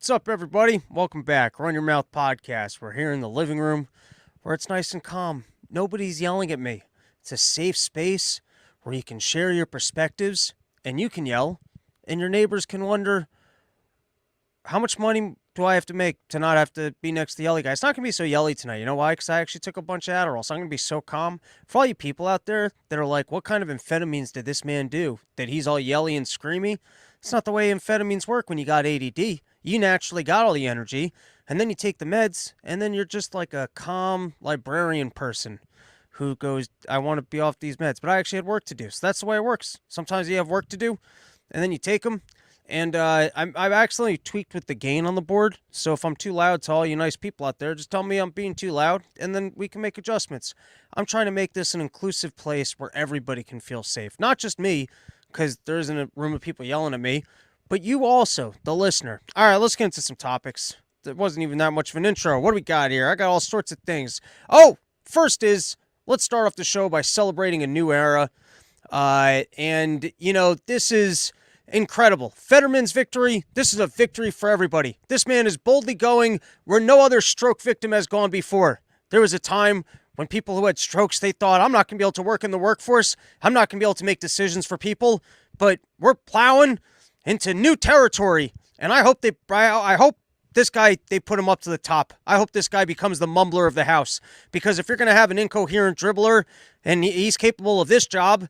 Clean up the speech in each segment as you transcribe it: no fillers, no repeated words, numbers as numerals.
What's up, everybody? Welcome back. Run Your Mouth Podcast. We're here in the living room where it's nice and calm. Nobody's yelling at me. It's a safe space where you can share your perspectives and you can yell, and your neighbors can wonder, how much money do I have to make to not have to be next to the yelly guy? It's not going to be so yelly tonight. You know why? Because I actually took a bunch of Adderall, so I'm going to be so calm. For all you people out there that are like, what kind of amphetamines did this man do that he's all yelly and screamy? It's not the way amphetamines work when you got ADD. You naturally got all the energy, and then you take the meds, and then you're just like a calm librarian person who goes, I want to be off these meds, but I actually had work to do. So that's the way it works. Sometimes you have work to do, and then you take them. And I've accidentally tweaked with the gain on the board. So if I'm too loud to all you nice people out there, just tell me I'm being too loud, and then we can make adjustments. I'm trying to make this an inclusive place where everybody can feel safe. Not just me, because there isn't a room of people yelling at me, but you also, the listener. All right, let's get into some topics. There wasn't even that much of an intro. What do we got here? I got all sorts of things. Oh, first is, let's start off the show by celebrating a new era. And, you know, this is incredible. Fetterman's victory. This is a victory for everybody. This man is boldly going where no other stroke victim has gone before. There was a time when people who had strokes, they thought, I'm not going to be able to work in the workforce. I'm not going to be able to make decisions for people. But we're plowing into new territory. And I hope this guy, they put him up to the top. I hope this guy becomes the mumbler of the house. Because if you're going to have an incoherent dribbler and he's capable of this job,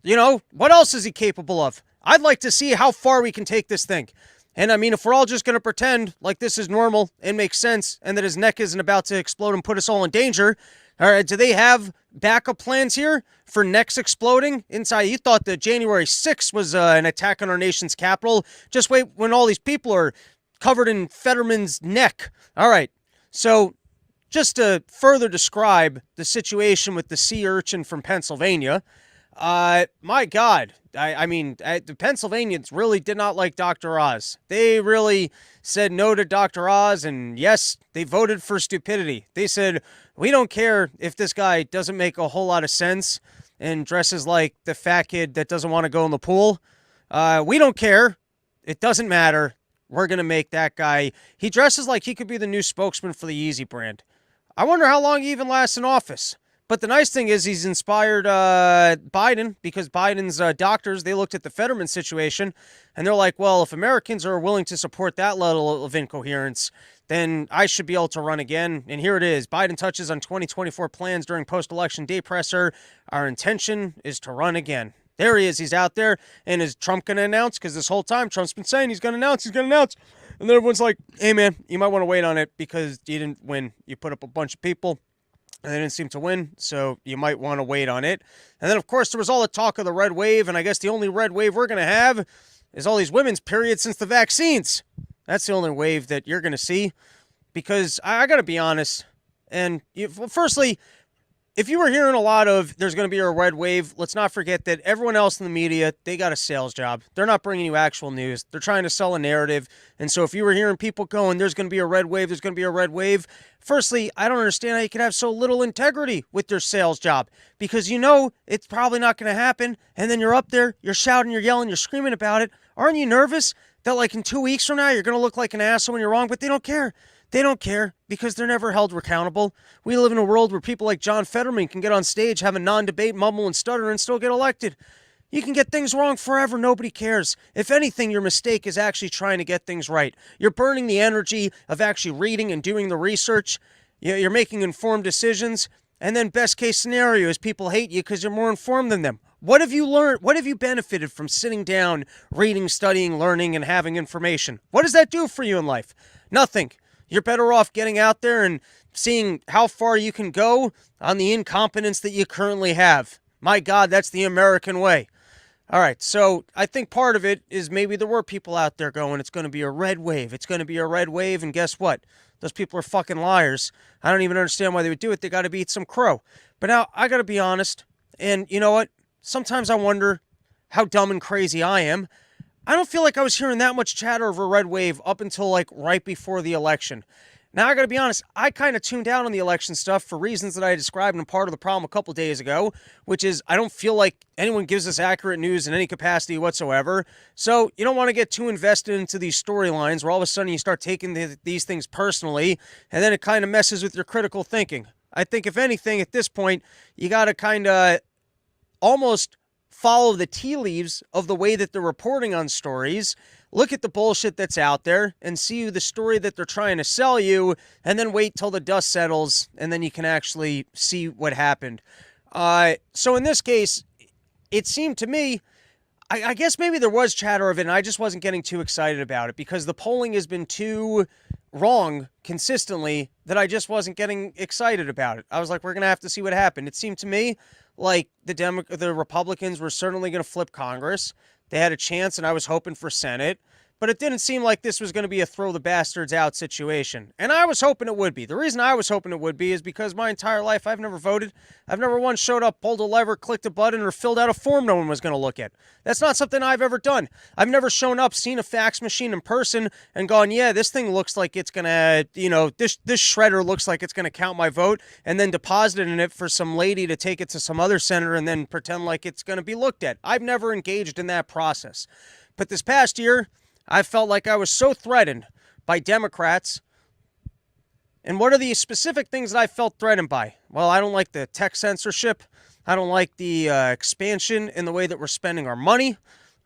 you know, what else is he capable of? I'd like to see how far we can take this thing. And I mean, if we're all just going to pretend like this is normal and makes sense and that his neck isn't about to explode and put us all in danger, all right, do they have backup plans here for necks exploding inside? You thought that January 6th was an attack on our nation's capital. Just wait when all these people are covered in Fetterman's neck. All right, so just to further describe the situation with the sea urchin from Pennsylvania, my God, I mean, the Pennsylvanians really did not like Dr. Oz. They really said no to Dr. Oz, and yes, they voted for stupidity. They said, we don't care if this guy doesn't make a whole lot of sense and dresses like the fat kid that doesn't want to go in the pool. We don't care. It doesn't matter. We're going to make that guy. He dresses like he could be the new spokesman for the Yeezy brand. I wonder how long he even lasts in office. But the nice thing is he's inspired Biden, because Biden's doctors, they looked at the Fetterman situation, and they're like, well, if Americans are willing to support that level of incoherence, then I should be able to run again. And here it is. Biden touches on 2024 plans during post-election day presser. Our intention is to run again. There he is. He's out there. And is Trump going to announce? Because this whole time, Trump's been saying he's going to announce. And then everyone's like, hey, man, you might want to wait on it because you didn't win. You put up a bunch of people, and they didn't seem to win, so you might want to wait on it. And then, of course, there was all the talk of the red wave, and I guess the only red wave we're going to have is all these women's periods since the vaccines. That's the only wave that you're going to see, because I got to be honest. And firstly, if you were hearing a lot of there's going to be a red wave, let's not forget that everyone else in the media, they got a sales job. They're not bringing you actual news. They're trying to sell a narrative. And so if you were hearing people going, there's going to be a red wave, there's going to be a red wave. Firstly, I don't understand how you could have so little integrity with your sales job, because you know it's probably not going to happen. And then you're up there, you're shouting, you're yelling, you're screaming about it. Aren't you nervous that like in 2 weeks from now, you're going to look like an asshole when you're wrong? But they don't care. They don't care because they're never held accountable. We live in a world where people like John Fetterman can get on stage, have a non-debate, mumble and stutter, and still get elected. You can get things wrong forever. Nobody cares. If anything, your mistake is actually trying to get things right. You're burning the energy of actually reading and doing the research. You're making informed decisions. And then best case scenario is people hate you because you're more informed than them. What have you learned? What have you benefited from sitting down, reading, studying, learning, and having information? What does that do for you in life? Nothing. You're better off getting out there and seeing how far you can go on the incompetence that you currently have. My God, that's the American way. All right, so I think part of it is maybe there were people out there going, it's going to be a red wave. It's going to be a red wave, and guess what? Those people are fucking liars. I don't even understand why they would do it. They got to beat some crow. But now, I got to be honest, and you know what? Sometimes I wonder how dumb and crazy I am. I don't feel like I was hearing that much chatter of a red wave up until like right before the election. Now, I got to be honest, I kind of tuned out on the election stuff for reasons that I described in part of the problem a couple days ago, which is I don't feel like anyone gives us accurate news in any capacity whatsoever. So you don't want to get too invested into these storylines where all of a sudden you start taking these things personally, and then it kind of messes with your critical thinking. I think, if anything, at this point, you got to kind of almost follow the tea leaves of the way that they're reporting on stories, look at the bullshit that's out there, and see the story that they're trying to sell you, and then wait till the dust settles, and then you can actually see what happened. So in this case, it seemed to me, I guess maybe there was chatter of it, and I just wasn't getting too excited about it, because the polling has been too wrong consistently that I just wasn't getting excited about it. I was like, we're going to have to see what happened. It seemed to me like the Republicans were certainly going to flip Congress. They had a chance, and I was hoping for Senate. But it didn't seem like this was going to be a throw the bastards out situation. And I was hoping it would be. The reason I was hoping it would be is because my entire life I've never voted. I've never once showed up, pulled a lever, clicked a button, or filled out a form no one was going to look at. That's not something I've ever done. I've never shown up, seen a fax machine in person, and gone, yeah, this thing looks like it's going to, this shredder looks like it's going to count my vote, and then deposited in it for some lady to take it to some other senator and then pretend like it's going to be looked at. I've never engaged in that process. But this past year, I felt like I was so threatened by Democrats. And what are the specific things that I felt threatened by? Well, I don't like the tech censorship. I don't like the expansion in the way that we're spending our money.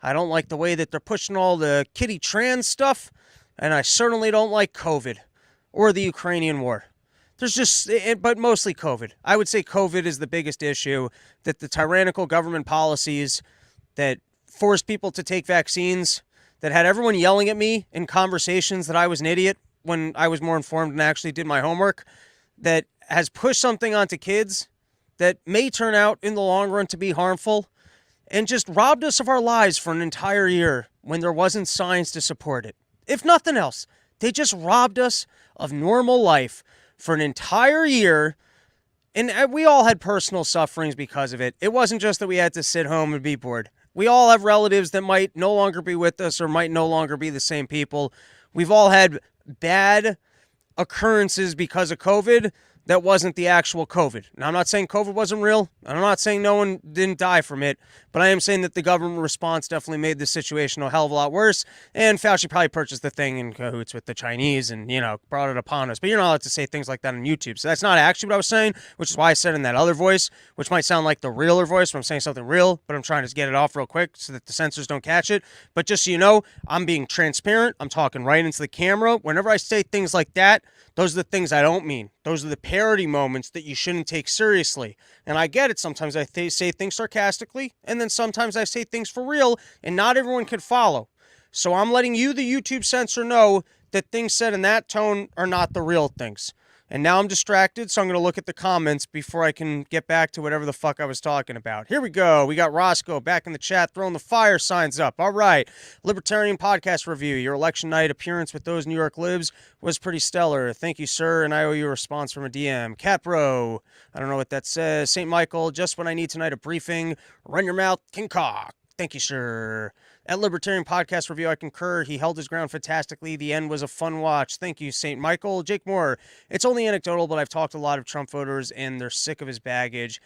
I don't like the way that they're pushing all the kitty trans stuff. And I certainly don't like COVID or the Ukrainian war. There's just, but mostly COVID. I would say COVID is the biggest issue, that the tyrannical government policies that forced people to take vaccines, that had everyone yelling at me in conversations that I was an idiot when I was more informed and actually did my homework, that has pushed something onto kids that may turn out in the long run to be harmful, and just robbed us of our lives for an entire year when there wasn't science to support it. If nothing else, they just robbed us of normal life for an entire year, and we all had personal sufferings because of it. It wasn't just that we had to sit home and be bored. We all have relatives that might no longer be with us or might no longer be the same people. We've all had bad occurrences because of COVID that wasn't the actual COVID. Now, I'm not saying COVID wasn't real. I'm not saying no one didn't die from it, but I am saying that the government response definitely made the situation a hell of a lot worse, and Fauci probably purchased the thing in cahoots with the Chinese and, brought it upon us. But you're not allowed to say things like that on YouTube, so that's not actually what I was saying, which is why I said in that other voice, which might sound like the realer voice when I'm saying something real, but I'm trying to get it off real quick so that the censors don't catch it. But just so you know, I'm being transparent. I'm talking right into the camera. Whenever I say things like that, those are the things I don't mean. Those are the parody moments that you shouldn't take seriously. And I get it. Sometimes I say things sarcastically, and then sometimes I say things for real, and not everyone can follow. So I'm letting you, the YouTube censor, know that things said in that tone are not the real things. And now I'm distracted, so I'm going to look at the comments before I can get back to whatever the fuck I was talking about. Here we go. We got Roscoe back in the chat throwing the fire signs up. All right. Libertarian Podcast Review. Your election night appearance with those New York libs was pretty stellar. Thank you, sir, and I owe you a response from a DM. Cat Bro. I don't know what that says. St. Michael. Just when I need tonight a briefing. Run your mouth. King Cock. Thank you, sir. At Libertarian Podcast Review, I concur. He held his ground fantastically. The end was a fun watch. Thank you, St. Michael. Jake Moore. It's only anecdotal, but I've talked to a lot of Trump voters, and they're sick of his baggage.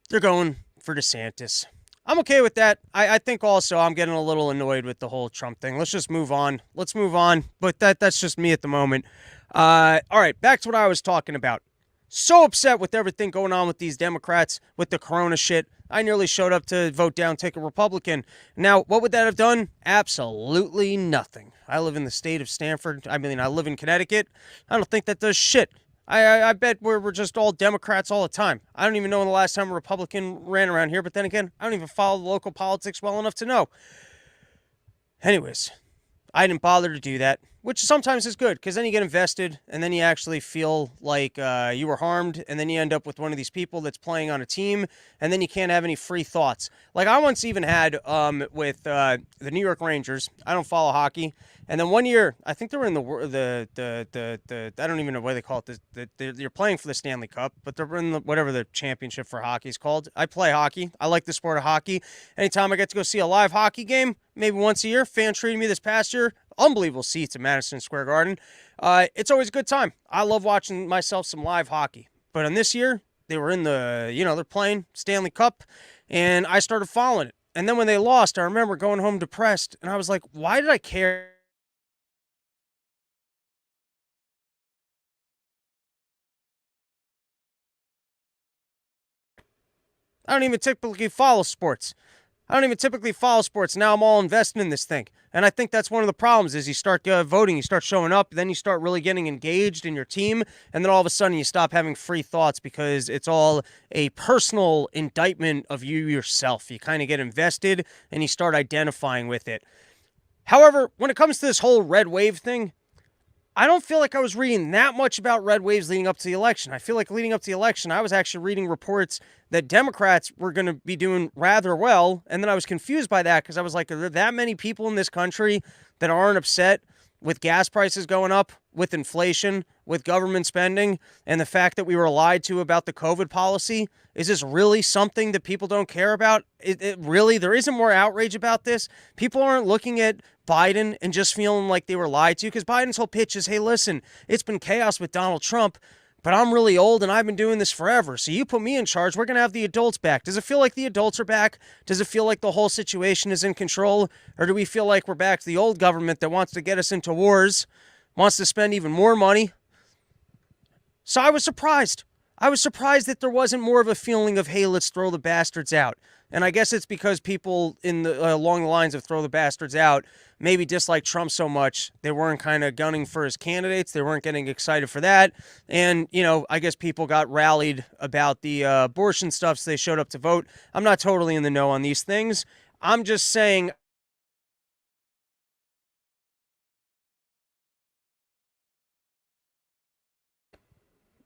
They're going for DeSantis. I'm okay with that. I think also I'm getting a little annoyed with the whole Trump thing. Let's just move on. Let's move on. But that's just me at the moment. All right, back to what I was talking about. So upset with everything going on with these Democrats, with the corona shit. I nearly showed up to vote down, take a Republican. Now, what would that have done? Absolutely nothing. I live in the state of Stanford. I live in Connecticut. I don't think that does shit. I bet we're just all Democrats all the time. I don't even know when the last time a Republican ran around here, but then again, I don't even follow the local politics well enough to know. Anyways, I didn't bother to do that, which sometimes is good, because then you get invested, and then you actually feel like you were harmed, and then you end up with one of these people that's playing on a team, and then you can't have any free thoughts. Like I once even had with the New York Rangers. I don't follow hockey, and then one year, I think they were in the I don't even know what they call it. They're playing for the Stanley Cup, but they're in whatever the championship for hockey is called. I play hockey. I like the sport of hockey. Anytime I get to go see a live hockey game, maybe once a year, fan treated me this past year. unbelievable seats at Madison Square Garden. It's always a good time. I love watching myself some live hockey. But in this year, they were in they're playing Stanley Cup, and I started following it. And then when they lost, I remember going home depressed, and I was like, why did I care? I don't even typically follow sports. Now I'm all invested in this thing. And I think that's one of the problems is you start voting, you start showing up, then you start really getting engaged in your team, and then all of a sudden you stop having free thoughts because it's all a personal indictment of you yourself. You kind of get invested and you start identifying with it. However, when it comes to this whole red wave thing, I don't feel like I was reading that much about red waves leading up to the election. I feel like leading up to the election, I was actually reading reports that Democrats were going to be doing rather well. And then I was confused by that because I was like, are there that many people in this country that aren't upset with gas prices going up, with inflation, with government spending, and the fact that we were lied to about the COVID policy? Is this really something that people don't care about? Really, there isn't more outrage about this. People aren't looking at Biden and just feeling like they were lied to, because Biden's whole pitch is, hey, listen, it's been chaos with Donald Trump, but I'm really old and I've been doing this forever. So you put me in charge, we're going to have the adults back. Does it feel like the adults are back? Does it feel like the whole situation is in control? Or do we feel like we're back to the old government that wants to get us into wars, wants to spend even more money? So I was surprised. I was surprised that there wasn't more of a feeling of, hey, let's throw the bastards out. And I guess it's because people along the lines of throw the bastards out maybe dislike Trump so much, they weren't kind of gunning for his candidates. They weren't getting excited for that. And, I guess people got rallied about the abortion stuff, so they showed up to vote. I'm not totally in the know on these things. I'm just saying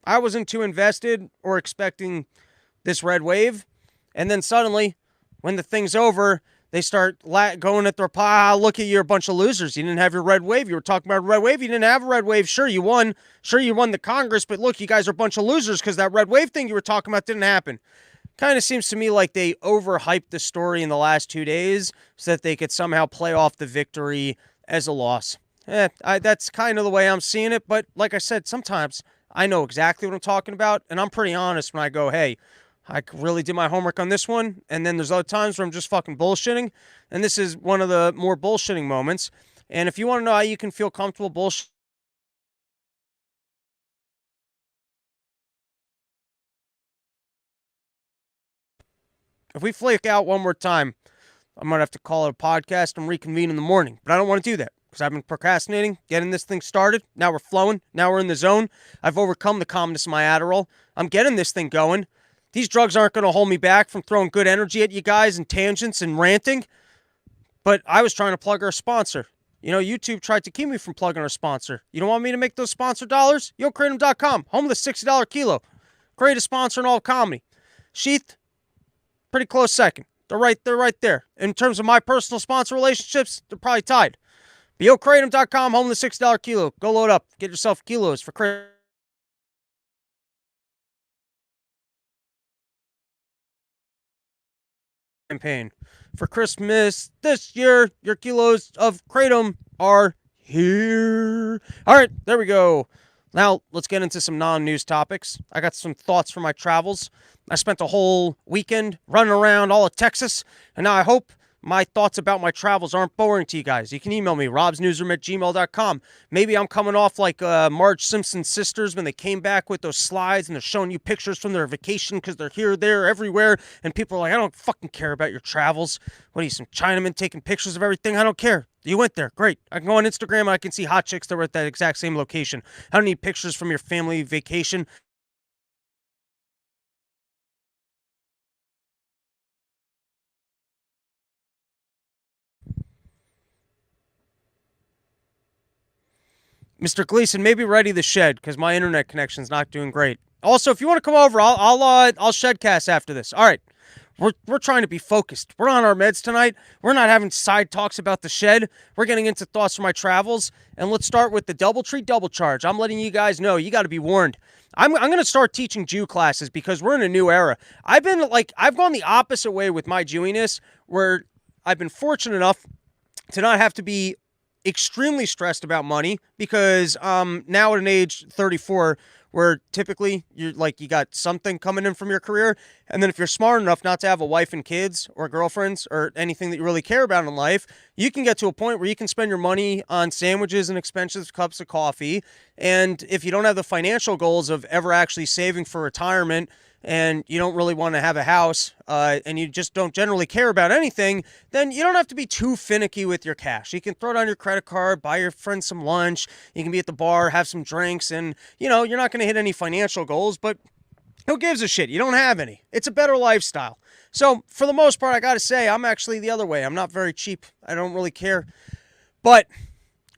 I wasn't too invested or expecting this red wave. And then suddenly, when the thing's over, they start going at their look at you, you're a bunch of losers. You didn't have your red wave. You were talking about a red wave. You didn't have a red wave. Sure, you won. Sure, you won the Congress. But look, you guys are a bunch of losers because that red wave thing you were talking about didn't happen. Kind of seems to me like they overhyped the story in the last 2 days so that they could somehow play off the victory as a loss. That's kind of the way I'm seeing it. But like I said, sometimes I know exactly what I'm talking about, and I'm pretty honest when I go, hey, I really did my homework on this one, and then there's other times where I'm just fucking bullshitting, and this is one of the more bullshitting moments. And if you want to know how you can feel comfortable bullshitting, if we flake out one more time, I'm going to have to call it a podcast and reconvene in the morning. But I don't want to do that because I've been procrastinating, getting this thing started. Now we're flowing. Now we're in the zone. I've overcome the calmness of my Adderall. I'm getting this thing going. These drugs aren't going to hold me back from throwing good energy at you guys and tangents and ranting. But I was trying to plug our sponsor. YouTube tried to keep me from plugging our sponsor. You don't want me to make those sponsor dollars? YoKratom.com, home of the $60 kilo. Greatest sponsor in all of comedy. Sheath, pretty close second. They're right there. In terms of my personal sponsor relationships, they're probably tied. But YoKratom.com, home of the $6 kilo. Go load up. Get yourself kilos for Kratom. Campaign. For Christmas this year, your kilos of Kratom are here. All right, there we go. Now, let's get into some non-news topics. I got some thoughts from my travels. I spent a whole weekend running around all of Texas, and now I hope my thoughts about my travels aren't boring to you guys. You can email me, robsnewsroom@gmail.com. Maybe I'm coming off like Marge Simpson's sisters when they came back with those slides and they're showing you pictures from their vacation because they're here, there, everywhere, and people are like, I don't fucking care about your travels. What are you, some Chinaman taking pictures of everything? I don't care. You went there. Great. I can go on Instagram and I can see hot chicks that were at that exact same location. I don't need pictures from your family vacation. Mr. Gleason, maybe ready the shed because my internet connection's not doing great. Also, if you want to come over, I'll shedcast after this. All right. We're trying to be focused. We're on our meds tonight. We're not having side talks about the shed. We're getting into thoughts from my travels. And let's start with the DoubleTree Double Charge. I'm letting you guys know, you got to be warned. I'm going to start teaching Jew classes because we're in a new era. I've gone the opposite way with my Jewiness, where I've been fortunate enough to not have to be extremely stressed about money because now at an age 34, where typically you got something coming in from your career, and then if you're smart enough not to have a wife and kids or girlfriends or anything that you really care about in life, you can get to a point where you can spend your money on sandwiches and expensive cups of coffee. And if you don't have the financial goals of ever actually saving for retirement, and you don't really want to have a house, and you just don't generally care about anything, then you don't have to be too finicky with your cash. You can throw it on your credit card, buy your friends some lunch, you can be at the bar, have some drinks, and, you're not going to hit any financial goals, but who gives a shit? You don't have any. It's a better lifestyle. So, for the most part, I got to say, I'm actually the other way. I'm not very cheap. I don't really care. But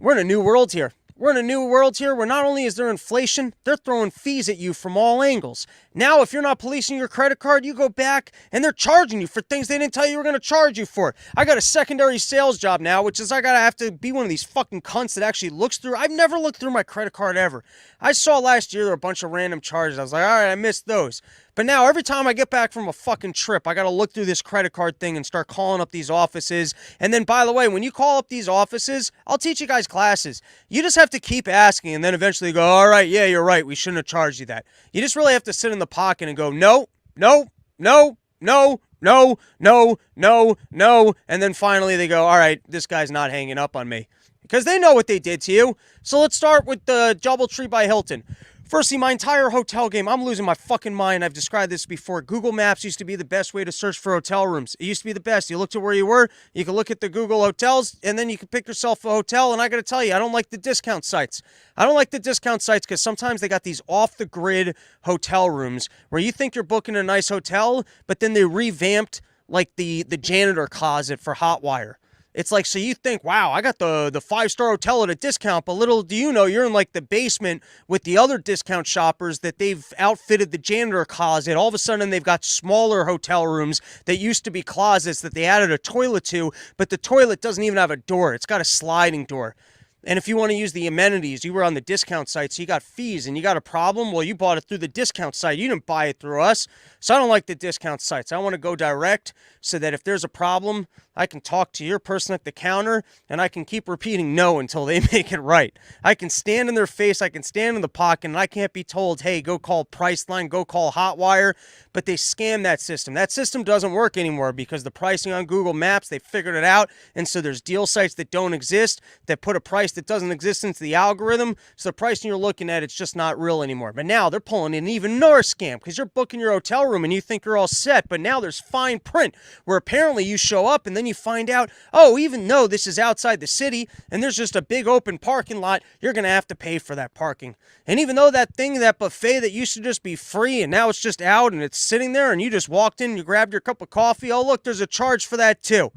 we're in a new world here. We're in a new world here where not only is there inflation, they're throwing fees at you from all angles. Now, if you're not policing your credit card, you go back and they're charging you for things they didn't tell you were going to charge you for. I got a secondary sales job now, which is I got to have to be one of these fucking cunts that actually looks through. I've never looked through my credit card ever. I saw last year there were a bunch of random charges. I was like, all right, I missed those. But now every time I get back from a fucking trip, I got to look through this credit card thing and start calling up these offices. And then, by the way, when you call up these offices, I'll teach you guys classes. You just have to keep asking and then eventually go, all right, yeah, you're right. We shouldn't have charged you that. You just really have to sit in the pocket and go, no, no, no, no, no, no, no, no. And then finally they go, all right, this guy's not hanging up on me. Because they know what they did to you. So let's start with the DoubleTree by Hilton. Firstly, my entire hotel game, I'm losing my fucking mind. I've described this before. Google Maps used to be the best way to search for hotel rooms. It used to be the best. You looked at where you were, you could look at the Google hotels, and then you could pick yourself a hotel. And I got to tell you, I don't like the discount sites. I don't like the discount sites because sometimes they got these off-the-grid hotel rooms where you think you're booking a nice hotel, but then they revamped like the janitor closet for Hotwire. It's like, so you think, wow, I got the 5-star hotel at a discount, but little do you know, you're in like the basement with the other discount shoppers that they've outfitted the janitor closet. All of a sudden, they've got smaller hotel rooms that used to be closets that they added a toilet to, but the toilet doesn't even have a door. It's got a sliding door. And if you want to use the amenities, you were on the discount site, so you got fees and you got a problem. Well, you bought it through the discount site. You didn't buy it through us. So I don't like the discount sites. I want to go direct so that if there's a problem, I can talk to your person at the counter and I can keep repeating no until they make it right. I can stand in their face. I can stand in the pocket and I can't be told, hey, go call Priceline, go call Hotwire. But they scam that system. That system doesn't work anymore because the pricing on Google Maps, they figured it out. And so there's deal sites that don't exist that put a price that doesn't exist into the algorithm. So the pricing you're looking at, it's just not real anymore. But now they're pulling in even more scam because you're booking your hotel room and you think you're all set. But now there's fine print where apparently you show up and then you find out, oh, even though this is outside the city and there's just a big open parking lot, you're going to have to pay for that parking. And even though that buffet that used to just be free and now it's just out and it's sitting there and you just walked in, you grabbed your cup of coffee, oh, look, there's a charge for that too.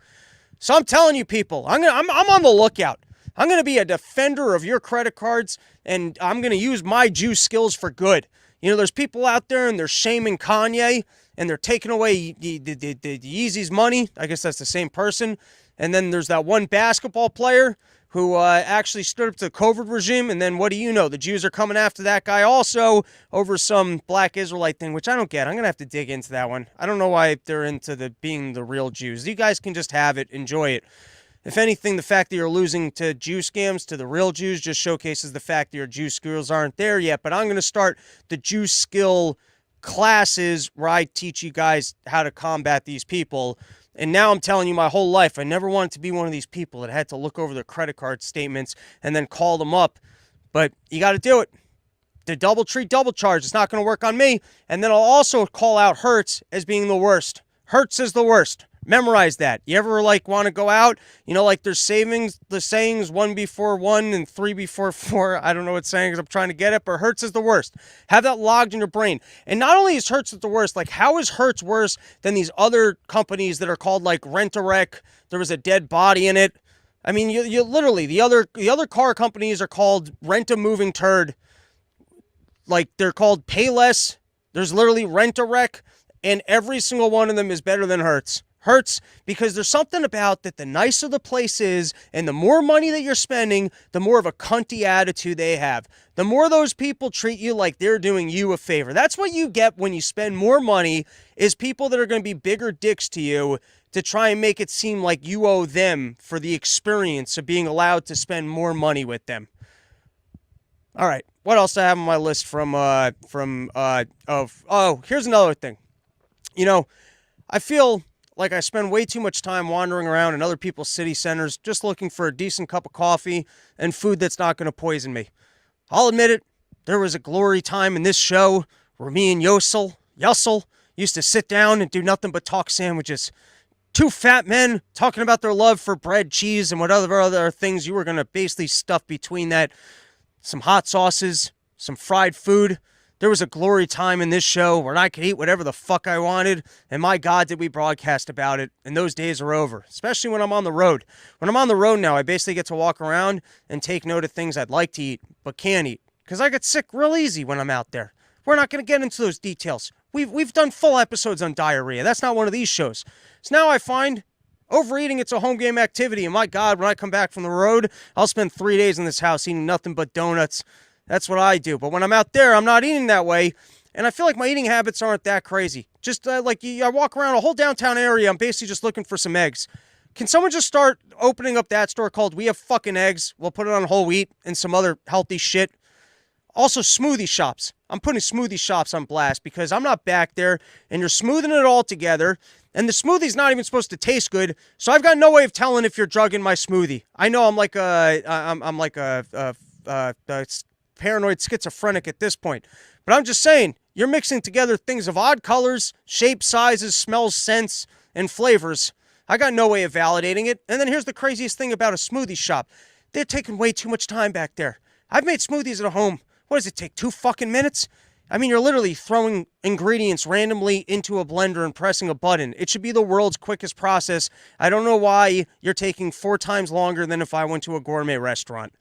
So I'm telling you people, I'm on the lookout. I'm going to be a defender of your credit cards, and I'm going to use my juice skills for good. There's people out there, and they're shaming Kanye, and they're taking away the Yeezy's money. I guess that's the same person. And then there's that one basketball player who actually stood up to the COVID regime, and then what do you know? The Jews are coming after that guy also over some black Israelite thing, which I don't get. I'm going to have to dig into that one. I don't know why they're into being the real Jews. You guys can just have it. Enjoy it. If anything, the fact that you're losing to Jew scams to the real Jews just showcases the fact that your Jew skills aren't there yet. But I'm going to start the Jew skill classes where I teach you guys how to combat these people. And now I'm telling you my whole life, I never wanted to be one of these people that had to look over their credit card statements and then call them up. But you got to do it. The DoubleTree double charge. It's not going to work on me. And then I'll also call out Hertz as being the worst. Hertz is the worst. Memorize that. You ever want to go out, there's the sayings 1 before 1 and 3 before 4. I don't know what sayings I'm trying to get at, but Hertz is the worst. Have that logged in your brain. And not only is Hertz the worst, how is Hertz worse than these other companies that are called Rent-A-Wreck? There was a dead body in it. I mean, you literally, the other car companies are called Rent-A-Moving Turd. They're called Payless. There's literally Rent-A-Wreck, and every single one of them is better than Hertz. Hertz, because there's something about that the nicer the place is and the more money that you're spending, the more of a cunty attitude they have. The more those people treat you like they're doing you a favor. That's what you get when you spend more money, is people that are going to be bigger dicks to you to try and make it seem like you owe them for the experience of being allowed to spend more money with them. All right, what else do I have on my list here's another thing. You know, I feel like I spend way too much time wandering around in other people's city centers just looking for a decent cup of coffee and food that's not going to poison me. I'll admit it, there was a glory time in this show where me and Yussel used to sit down and do nothing but talk sandwiches. Two fat men talking about their love for bread, cheese, and whatever other things you were going to basically stuff between that. Some hot sauces, some fried food. There was a glory time in this show where I could eat whatever the fuck I wanted, and my God, did we broadcast about it, and those days are over, especially when I'm on the road. When I'm on the road now, I basically get to walk around and take note of things I'd like to eat, but can't eat, because I get sick real easy when I'm out there. We're not going to get into those details. We've done full episodes on diarrhea. That's not one of these shows. So now I find overeating, it's a home game activity. And my God, when I come back from the road, I'll spend 3 days in this house eating nothing but donuts. That's what I do. But when I'm out there, I'm not eating that way. And I feel like my eating habits aren't that crazy. Just I walk around a whole downtown area. I'm basically just looking for some eggs. Can someone just start opening up that store called We Have Fucking Eggs? We'll put it on whole wheat and some other healthy shit. Also, smoothie shops. I'm putting smoothie shops on blast because I'm not back there and you're smoothing it all together. And the smoothie's not even supposed to taste good. So I've got no way of telling if you're drugging my smoothie. I know I'm like a paranoid schizophrenic at this point. But I'm just saying, you're mixing together things of odd colors, shapes, sizes, smells, scents, and flavors. I got no way of validating it. And then here's the craziest thing about a smoothie shop. They're taking way too much time back there. I've made smoothies at home. What does it take, 2 fucking minutes? I mean, you're literally throwing ingredients randomly into a blender and pressing a button. It should be the world's quickest process. I don't know why you're taking 4 times longer than if I went to a gourmet restaurant.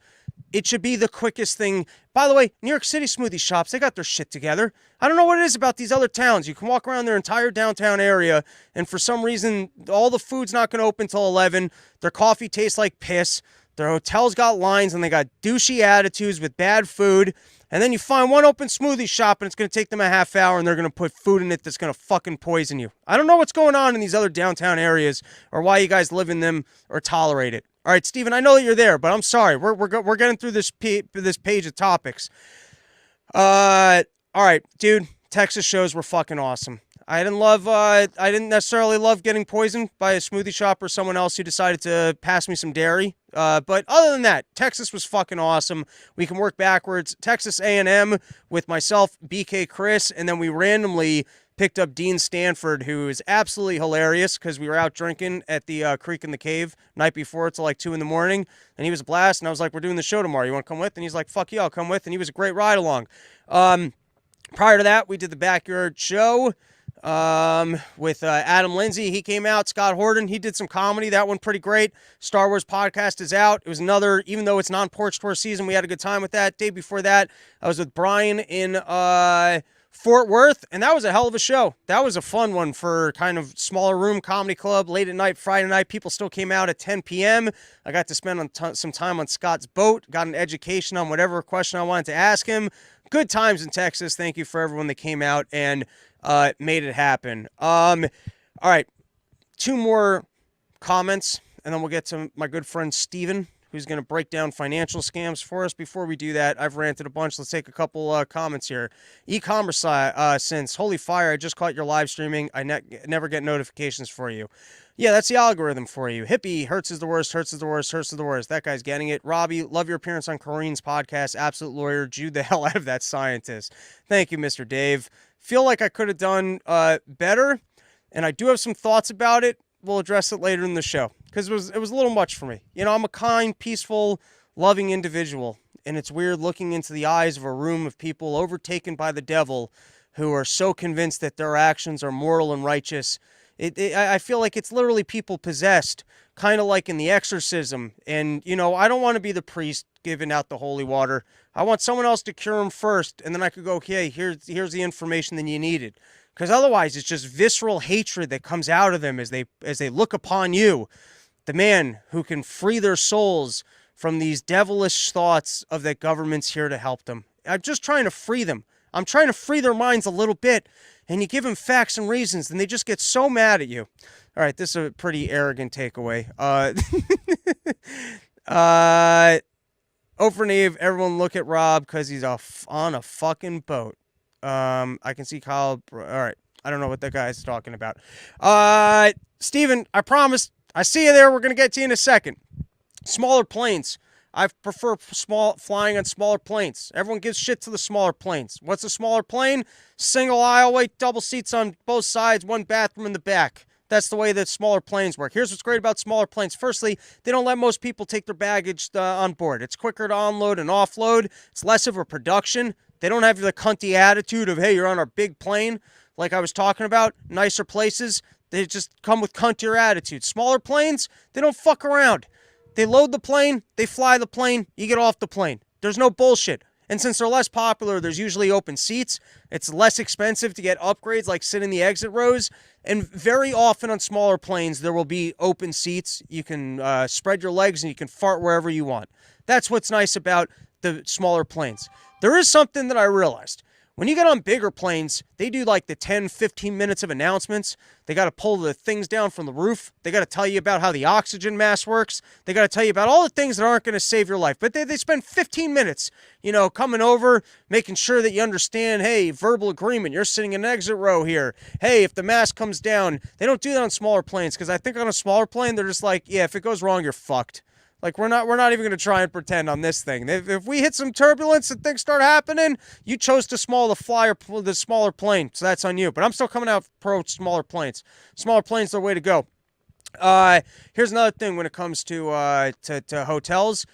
It should be the quickest thing. By the way, New York City smoothie shops, they got their shit together. I don't know what it is about these other towns. You can walk around their entire downtown area, and for some reason, all the food's not going to open till 11. Their coffee tastes like piss. Their hotels got lines, and they got douchey attitudes with bad food. And then you find one open smoothie shop, and it's going to take them a half hour, and they're going to put food in it that's going to fucking poison you. I don't know what's going on in these other downtown areas or why you guys live in them or tolerate it. All right, Steven, I know that you're there, but I'm sorry. We're getting through this page of topics. All right, dude, Texas shows were fucking awesome. I didn't necessarily love getting poisoned by a smoothie shop or someone else who decided to pass me some dairy. But other than that, Texas was fucking awesome. We can work backwards. Texas A&M with myself, BK Chris, and then we randomly picked up Dean Stanford, who is absolutely hilarious because we were out drinking at the Creek in the Cave night before till like 2 in the morning, and he was a blast, and I was like, we're doing the show tomorrow. You want to come with? And he's like, fuck yeah, I'll come with, and he was a great ride along. Prior to that, we did the backyard show with Adam Lindsay. He came out. Scott Horton, he did some comedy. That one pretty great. Star Wars podcast is out. It was another, even though it's non-porch tour season, we had a good time with that. Day before that, I was with Brian in Fort Worth, and that was a hell of a show. That was a fun one for kind of smaller room comedy club, late at night, Friday night. People still came out at 10 p.m. I got to spend some time on Scott's boat, got an education on whatever question I wanted to ask him. Good times in Texas. Thank you for everyone that came out and made it happen. All right, 2 more comments, and then we'll get to my good friend Steven, who's going to break down financial scams for us. Before we do that, I've ranted a bunch. Let's take a couple comments here. E-commerce since holy fire, I just caught your live streaming. I never get notifications for you. Yeah, that's the algorithm for you. Hippie, Hertz is the worst, Hertz is the worst, Hertz is the worst. That guy's getting it. Robbie, love your appearance on Corrine's podcast. Absolute lawyer. Jew the hell out of that scientist. Thank you, Mr. Dave. Feel like I could have done better, and I do have some thoughts about it. We'll address it later in the show, because it was a little much for me. You know, I'm a kind, peaceful, loving individual, and it's weird looking into the eyes of a room of people overtaken by the devil who are so convinced that their actions are moral and righteous. I feel like it's literally people possessed, kind of like in The Exorcism. And, you know, I don't want to be the priest giving out the holy water. I want someone else to cure them first, and then I could go, okay, here's the information that you needed. Because otherwise, it's just visceral hatred that comes out of them as they look upon you, the man who can free their souls from these devilish thoughts of that government's here to help them. I'm just trying to free them. I'm trying to free their minds a little bit, and you give them facts and reasons, and they just get so mad at you. All right, this is a pretty arrogant takeaway. Uh, Over Nave, everyone look at Rob because he's on a fucking boat. I can see Kyle. All right, I don't know what that guy's talking about. Steven, I promise. I see you there. We're gonna get to you in a second. Smaller planes. I prefer flying on smaller planes. Everyone gives shit to the smaller planes. What's a smaller plane? Single aisleway, double seats on both sides, one bathroom in the back. That's the way that smaller planes work. Here's what's great about smaller planes. Firstly, they don't let most people take their baggage on board. It's quicker to unload and offload. It's less of a production. They don't have the cunty attitude of, hey, you're on our big plane, like I was talking about. Nicer places, they just come with cuntier attitudes. Smaller planes, they don't fuck around. They load the plane, they fly the plane, you get off the plane. There's no bullshit. And since they're less popular, there's usually open seats. It's less expensive to get upgrades like sit in the exit rows. And very often on smaller planes, there will be open seats. You can spread your legs and you can fart wherever you want. That's what's nice about the smaller planes. There is something that I realized. When you get on bigger planes, they do like the 10, 15 minutes of announcements. They got to pull the things down from the roof. They got to tell you about how the oxygen mask works. They got to tell you about all the things that aren't going to save your life. But they spend 15 minutes, coming over, making sure that you understand, hey, verbal agreement. You're sitting in an exit row here. Hey, if the mask comes down. They don't do that on smaller planes because I think on a smaller plane, they're just like, yeah, if it goes wrong, you're fucked. Like, we're not even going to try and pretend on this thing. If we hit some turbulence and things start happening, you chose to fly the smaller plane, so that's on you. But I'm still coming out pro smaller planes. Smaller planes are the way to go. Here's another thing when it comes to hotels.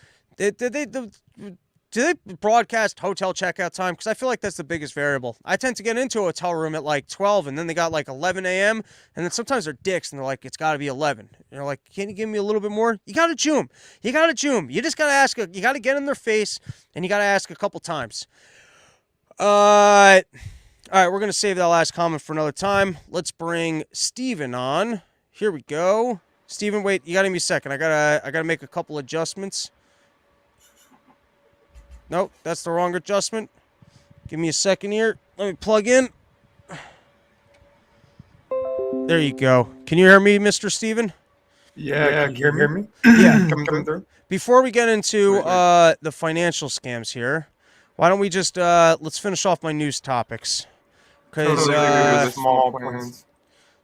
Do they broadcast hotel checkout time? Because I feel like that's the biggest variable. I tend to get into a hotel room at like 12, and then they got like 11 a.m., and then sometimes they're dicks, and they're like, it's got to be 11. And they're like, can you give me a little bit more? You got to zoom. You just got to ask. You got to get in their face, and you got to ask a couple times. All right, we're going to save that last comment for another time. Let's bring Steven on. Here we go. Steven, wait, you got to give me a second. I gotta make a couple adjustments. Nope, that's the wrong adjustment. Give me a second here. Let me plug in. There you go. Can you hear me, Mr. Steven? Yeah, can you hear me? Yeah. Coming through. Before we get into the financial scams here, why don't we just let's finish off my news topics? Because small planes.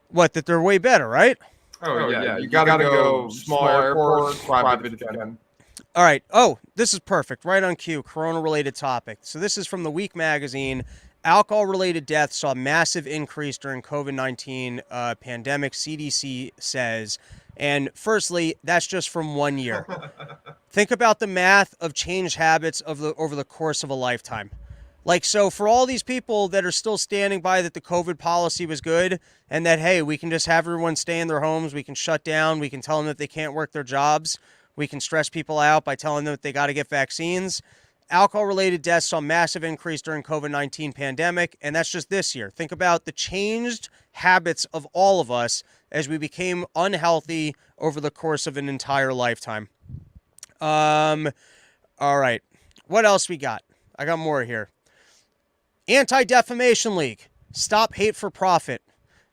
What, that they're way better, right? Oh yeah, you gotta go small airports, private jet. All right. Oh, this is perfect. Right on cue. Corona-related topic. So this is from the Week magazine. Alcohol-related deaths saw a massive increase during COVID-19 pandemic, CDC says. And firstly, that's just from 1 year. Think about the math of changed habits over the course of a lifetime. Like, so for all these people that are still standing by that the COVID policy was good and that, hey, we can just have everyone stay in their homes, we can shut down, we can tell them that they can't work their jobs, we can stress people out by telling them that they got to get vaccines. Alcohol-related deaths saw a massive increase during COVID-19 pandemic, and that's just this year. Think about the changed habits of all of us as we became unhealthy over the course of an entire lifetime. All right. What else we got? I got more here. Anti-Defamation League. Stop hate for profit.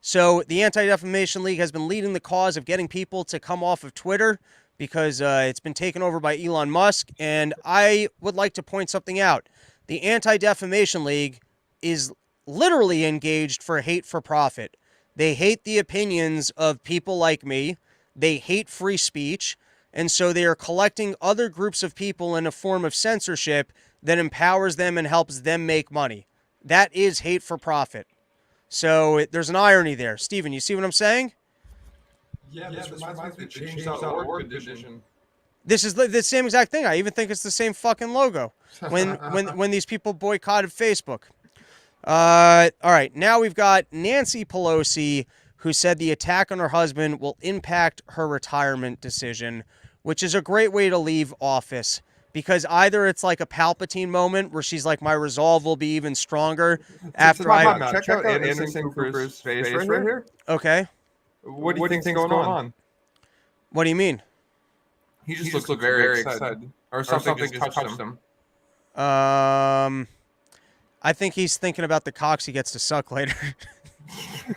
So the Anti-Defamation League has been leading the cause of getting people to come off of Twitter because it's been taken over by Elon Musk. And I would like to point something out. The Anti-Defamation League is literally engaged for hate for profit. They hate the opinions of people like me. They hate free speech. And so they are collecting other groups of people in a form of censorship that empowers them and helps them make money. That is hate for profit. So there's an irony there. Steven, you see what I'm saying? Yeah, this reminds me of the change.org edition. This is the same exact thing. I even think it's the same fucking logo when these people boycotted Facebook. All right, now we've got Nancy Pelosi, who said the attack on her husband will impact her retirement decision, which is a great way to leave office. Because either it's like a Palpatine moment where she's like, my resolve will be even stronger after Check out Anderson Cooper's face right here. Okay. What do you think's going on? What do you mean? He just looks very excited. Or something just touched him. I think he's thinking about the cocks he gets to suck later.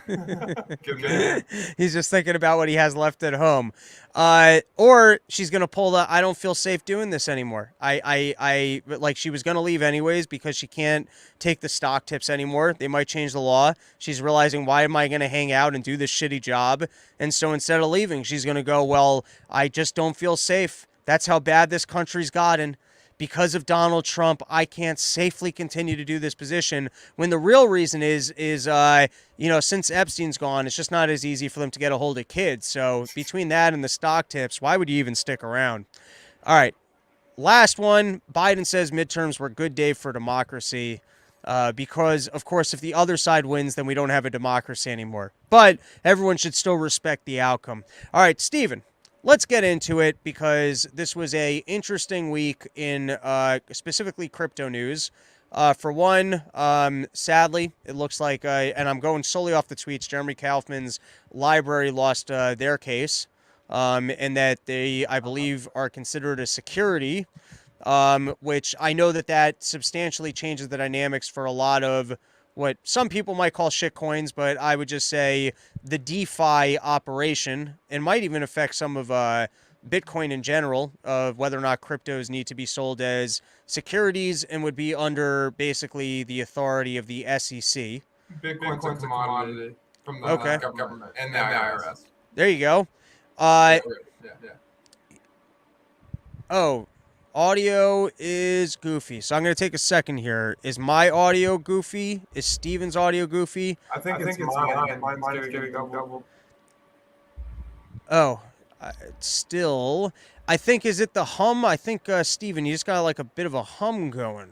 Good man. He's just thinking about what he has left at home. Or she's gonna pull the I don't feel safe doing this anymore. Like she was gonna leave anyways because she can't take the stock tips anymore. They might change the law. She's realizing, why am I gonna hang out and do this shitty job? And so instead of leaving, she's gonna go, well, I just don't feel safe. That's how bad this country's gotten. Because of Donald Trump, I can't safely continue to do this position. When the real reason is since Epstein's gone, it's just not as easy for them to get a hold of kids. So between that and the stock tips, why would you even stick around? All right, last one. Biden says midterms were a good day for democracy. Because, of course, if the other side wins, then we don't have a democracy anymore. But everyone should still respect the outcome. All right, Stephen, let's get into it because this was a interesting week in specifically crypto news. For one, sadly, it looks like, and I'm going solely off the tweets, Jeremy Kaufman's library lost their case, and that they, I believe, are considered a security, which I know that substantially changes the dynamics for a lot of what some people might call shit coins, but I would just say the DeFi operation, and might even affect some of Bitcoin in general, of whether or not cryptos need to be sold as securities and would be under basically the authority of the SEC. Bitcoin's a commodity from the government and the IRS. There you go. Yeah. Oh, audio is goofy. So I'm going to take a second here. Is my audio goofy? Is Steven's audio goofy? I think it's mine. Mine's getting double. Oh, still. I think, is it the hum? I think, Steven, you just got like a bit of a hum going.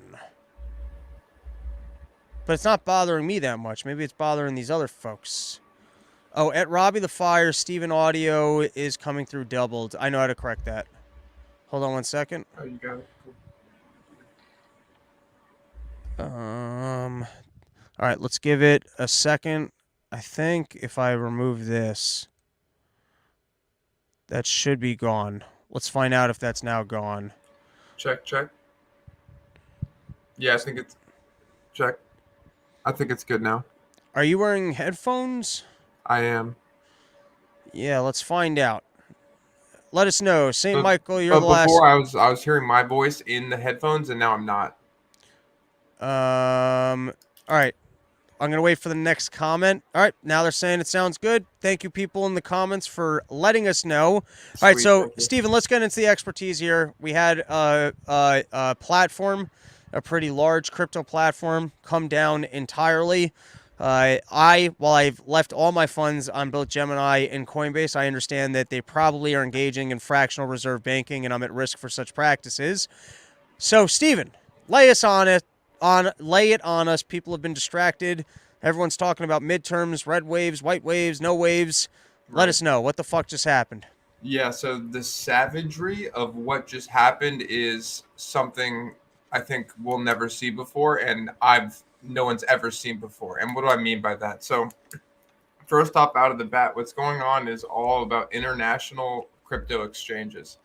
But it's not bothering me that much. Maybe it's bothering these other folks. Oh, at Robbie the Fire, Steven audio is coming through doubled. I know how to correct that. Hold on one second. Oh, you got it. Cool. All right, let's give it a second. I think if I remove this, that should be gone. Let's find out if that's now gone. Check. Yeah, I think it's check. I think it's good now. Are you wearing headphones? I am. Yeah, let's find out. Let us know. St. Michael, you're the last. Before I was hearing my voice in the headphones, and now I'm not. All right. I'm going to wait for the next comment. All right. Now they're saying it sounds good. Thank you, people in the comments, for letting us know. All right. So, Stephen, let's get into the expertise here. We had a platform, a pretty large crypto platform, come down entirely. While I've left all my funds on both Gemini and Coinbase, I understand that they probably are engaging in fractional reserve banking, and I'm at risk for such practices. So, Stephen, lay it on us. People have been distracted. Everyone's talking about midterms, red waves, white waves, no waves. Let us know. What the fuck just happened? Yeah, so the savagery of what just happened is something I think we'll never see before, and no one's ever seen before. And what do I mean by that? So first off, out of the bat, what's going on is all about international crypto exchanges.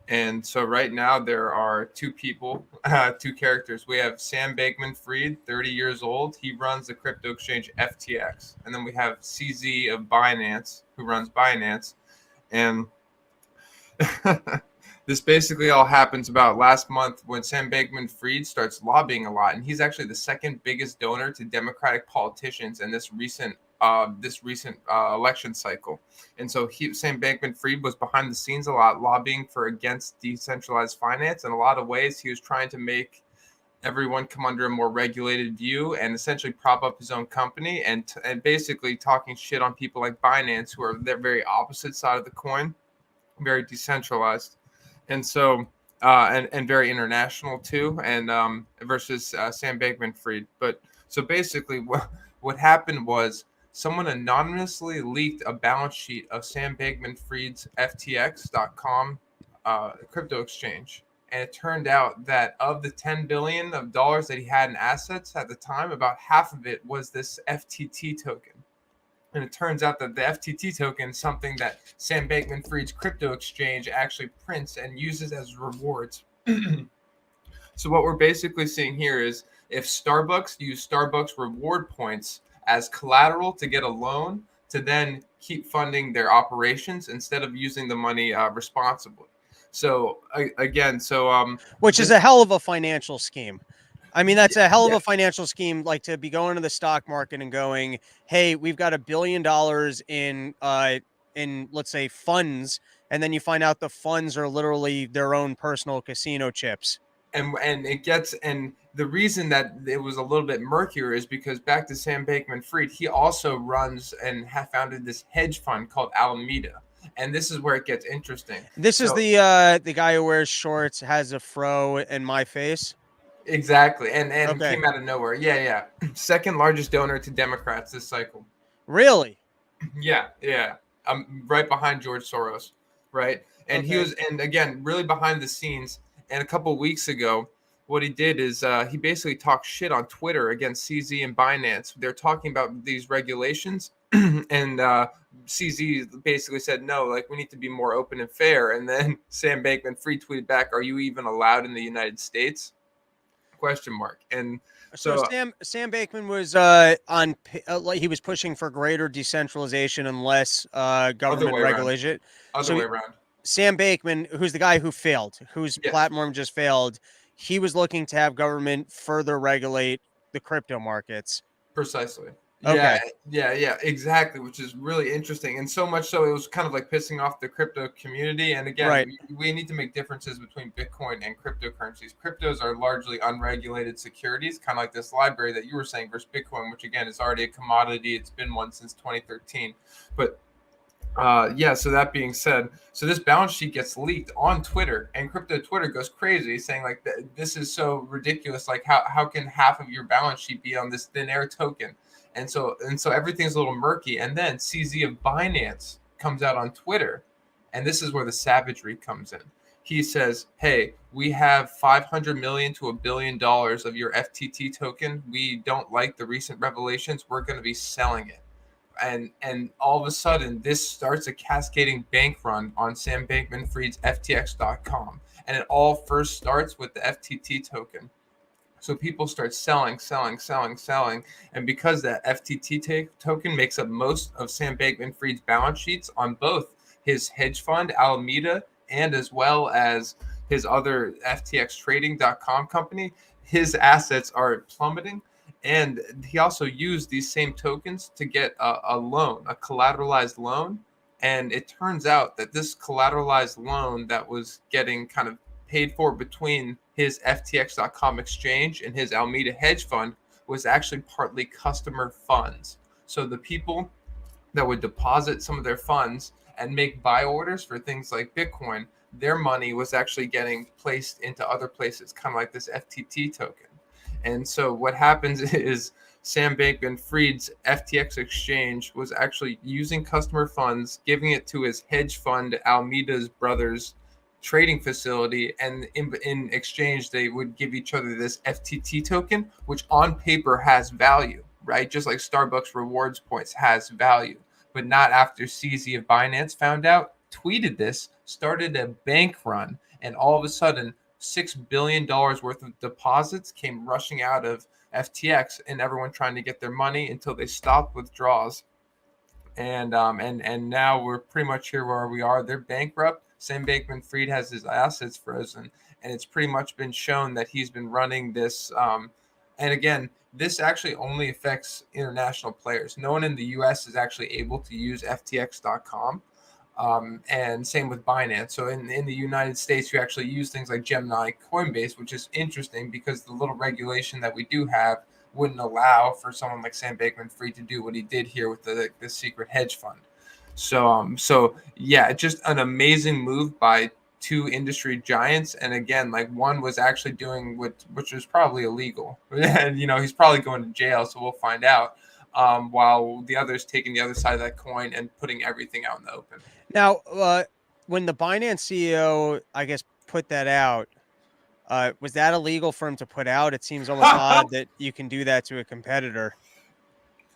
And so right now there are two characters. We have Sam Bankman-Fried, 30 years old. He runs the crypto exchange FTX. And then we have CZ of Binance, who runs Binance. And this basically all happens about last month when Sam Bankman-Fried starts lobbying a lot, and he's actually the second biggest donor to Democratic politicians in this recent election cycle. And so Sam Bankman-Fried was behind the scenes a lot, lobbying against decentralized finance. In a lot of ways, he was trying to make everyone come under a more regulated view and essentially prop up his own company, and basically talking shit on people like Binance, who are the very opposite side of the coin, very decentralized. And so, and very international too, and versus Sam Bankman-Fried. But so basically, what happened was someone anonymously leaked a balance sheet of Sam Bankman-Fried's FTX.com crypto exchange, and it turned out that of the $10 billion that he had in assets at the time, about half of it was this FTT token. And it turns out that the FTT token is something that Sam Bankman-Fried's crypto exchange actually prints and uses as rewards. So what we're basically seeing here is if Starbucks use Starbucks reward points as collateral to get a loan to then keep funding their operations instead of using the money responsibly. So again, Which is this a hell of a financial scheme. I mean, that's yeah, a hell of yeah. a financial scheme, like to be going to the stock market and going, "Hey, we've got $1 billion in let's say funds," and then you find out the funds are literally their own personal casino chips. And the reason that it was a little bit murkier is because back to Sam Bankman-Fried, he also runs and founded this hedge fund called Alameda, and this is where it gets interesting. This is So the guy who wears shorts, has a fro, and my face. exactly, and Okay, came out of nowhere. Yeah. Second largest donor to Democrats this cycle. really? Yeah. Right behind George Soros, right? And he Okay. was, and again, really behind the scenes. And a couple weeks ago, what he did is he basically talked shit on Twitter against CZ and Binance. They're talking about these regulations, and CZ basically said no, like we need to be more open and fair. And then Sam Bankman-Fried tweeted back, "Are you even allowed in the United States?" Question mark. And So so Sam Bankman was he was pushing for greater decentralization and less other government way around, regulation. other So way around. Sam Bankman, who's the guy who failed, whose Yes. platform just failed, he was looking to have government further regulate the crypto markets. Precisely. Yeah, Okay, yeah, exactly, which is really interesting. And so much so it was kind of like pissing off the crypto community. And again, right. we need to make differences between Bitcoin and cryptocurrencies. Cryptos are largely unregulated securities, kind of like this library that you were saying versus Bitcoin, which again is already a commodity. It's been one since 2013. But yeah, so that being said, so this balance sheet gets leaked on Twitter, and crypto Twitter goes crazy saying like this is so ridiculous, like how can half of your balance sheet be on this thin air token? And so everything's a little murky. And then CZ of Binance comes out on Twitter, and this is where the savagery comes in. He says, "Hey, we have 500 million to $1 billion of your FTT token. We don't like the recent revelations. We're going to be selling it." And all of a sudden this starts a cascading bank run on Sam Bankman-Fried's FTX.com, and it all first starts with the FTT token. So people start selling, and because that FTT token makes up most of Sam Bankman-Fried's balance sheets on both his hedge fund Alameda and as well as his other FTXtrading.com company, his assets are plummeting. And he also used these same tokens to get a loan, a collateralized loan. And it turns out that this collateralized loan that was getting kind of paid for between his FTX.com exchange and his Alameda hedge fund was actually partly customer funds. So the people that would deposit some of their funds and make buy orders for things like Bitcoin, their money was actually getting placed into other places, kind of like this FTT token. And so what happens is Sam Bankman-Fried's FTX exchange was actually using customer funds, giving it to his hedge fund Alameda's brothers trading facility, and in exchange they would give each other this FTT token, which on paper has value, right? Just like Starbucks rewards points has value, but not after CZ of Binance found out, tweeted this, started a bank run, and all of a sudden $6 billion worth of deposits came rushing out of FTX, and everyone trying to get their money until they stopped withdrawals. And now we're pretty much here where we are. They're bankrupt. Sam Bankman-Fried has his assets frozen, and it's pretty much been shown that he's been running this. And again, this actually only affects international players. No one in the U.S. is actually able to use FTX.com. And same with Binance. So in the United States, you actually use things like Gemini, Coinbase, which is interesting because the little regulation that we do have wouldn't allow for someone like Sam Bankman-Fried to do what he did here with the secret hedge fund. So yeah, just an amazing move by two industry giants. And again, like one was actually doing which was probably illegal, and he's probably going to jail. So we'll find out. While the other is taking the other side of that coin and putting everything out in the open. Now, when the Binance CEO, I guess, put that out, was that illegal for him to put out? It seems almost odd that you can do that to a competitor.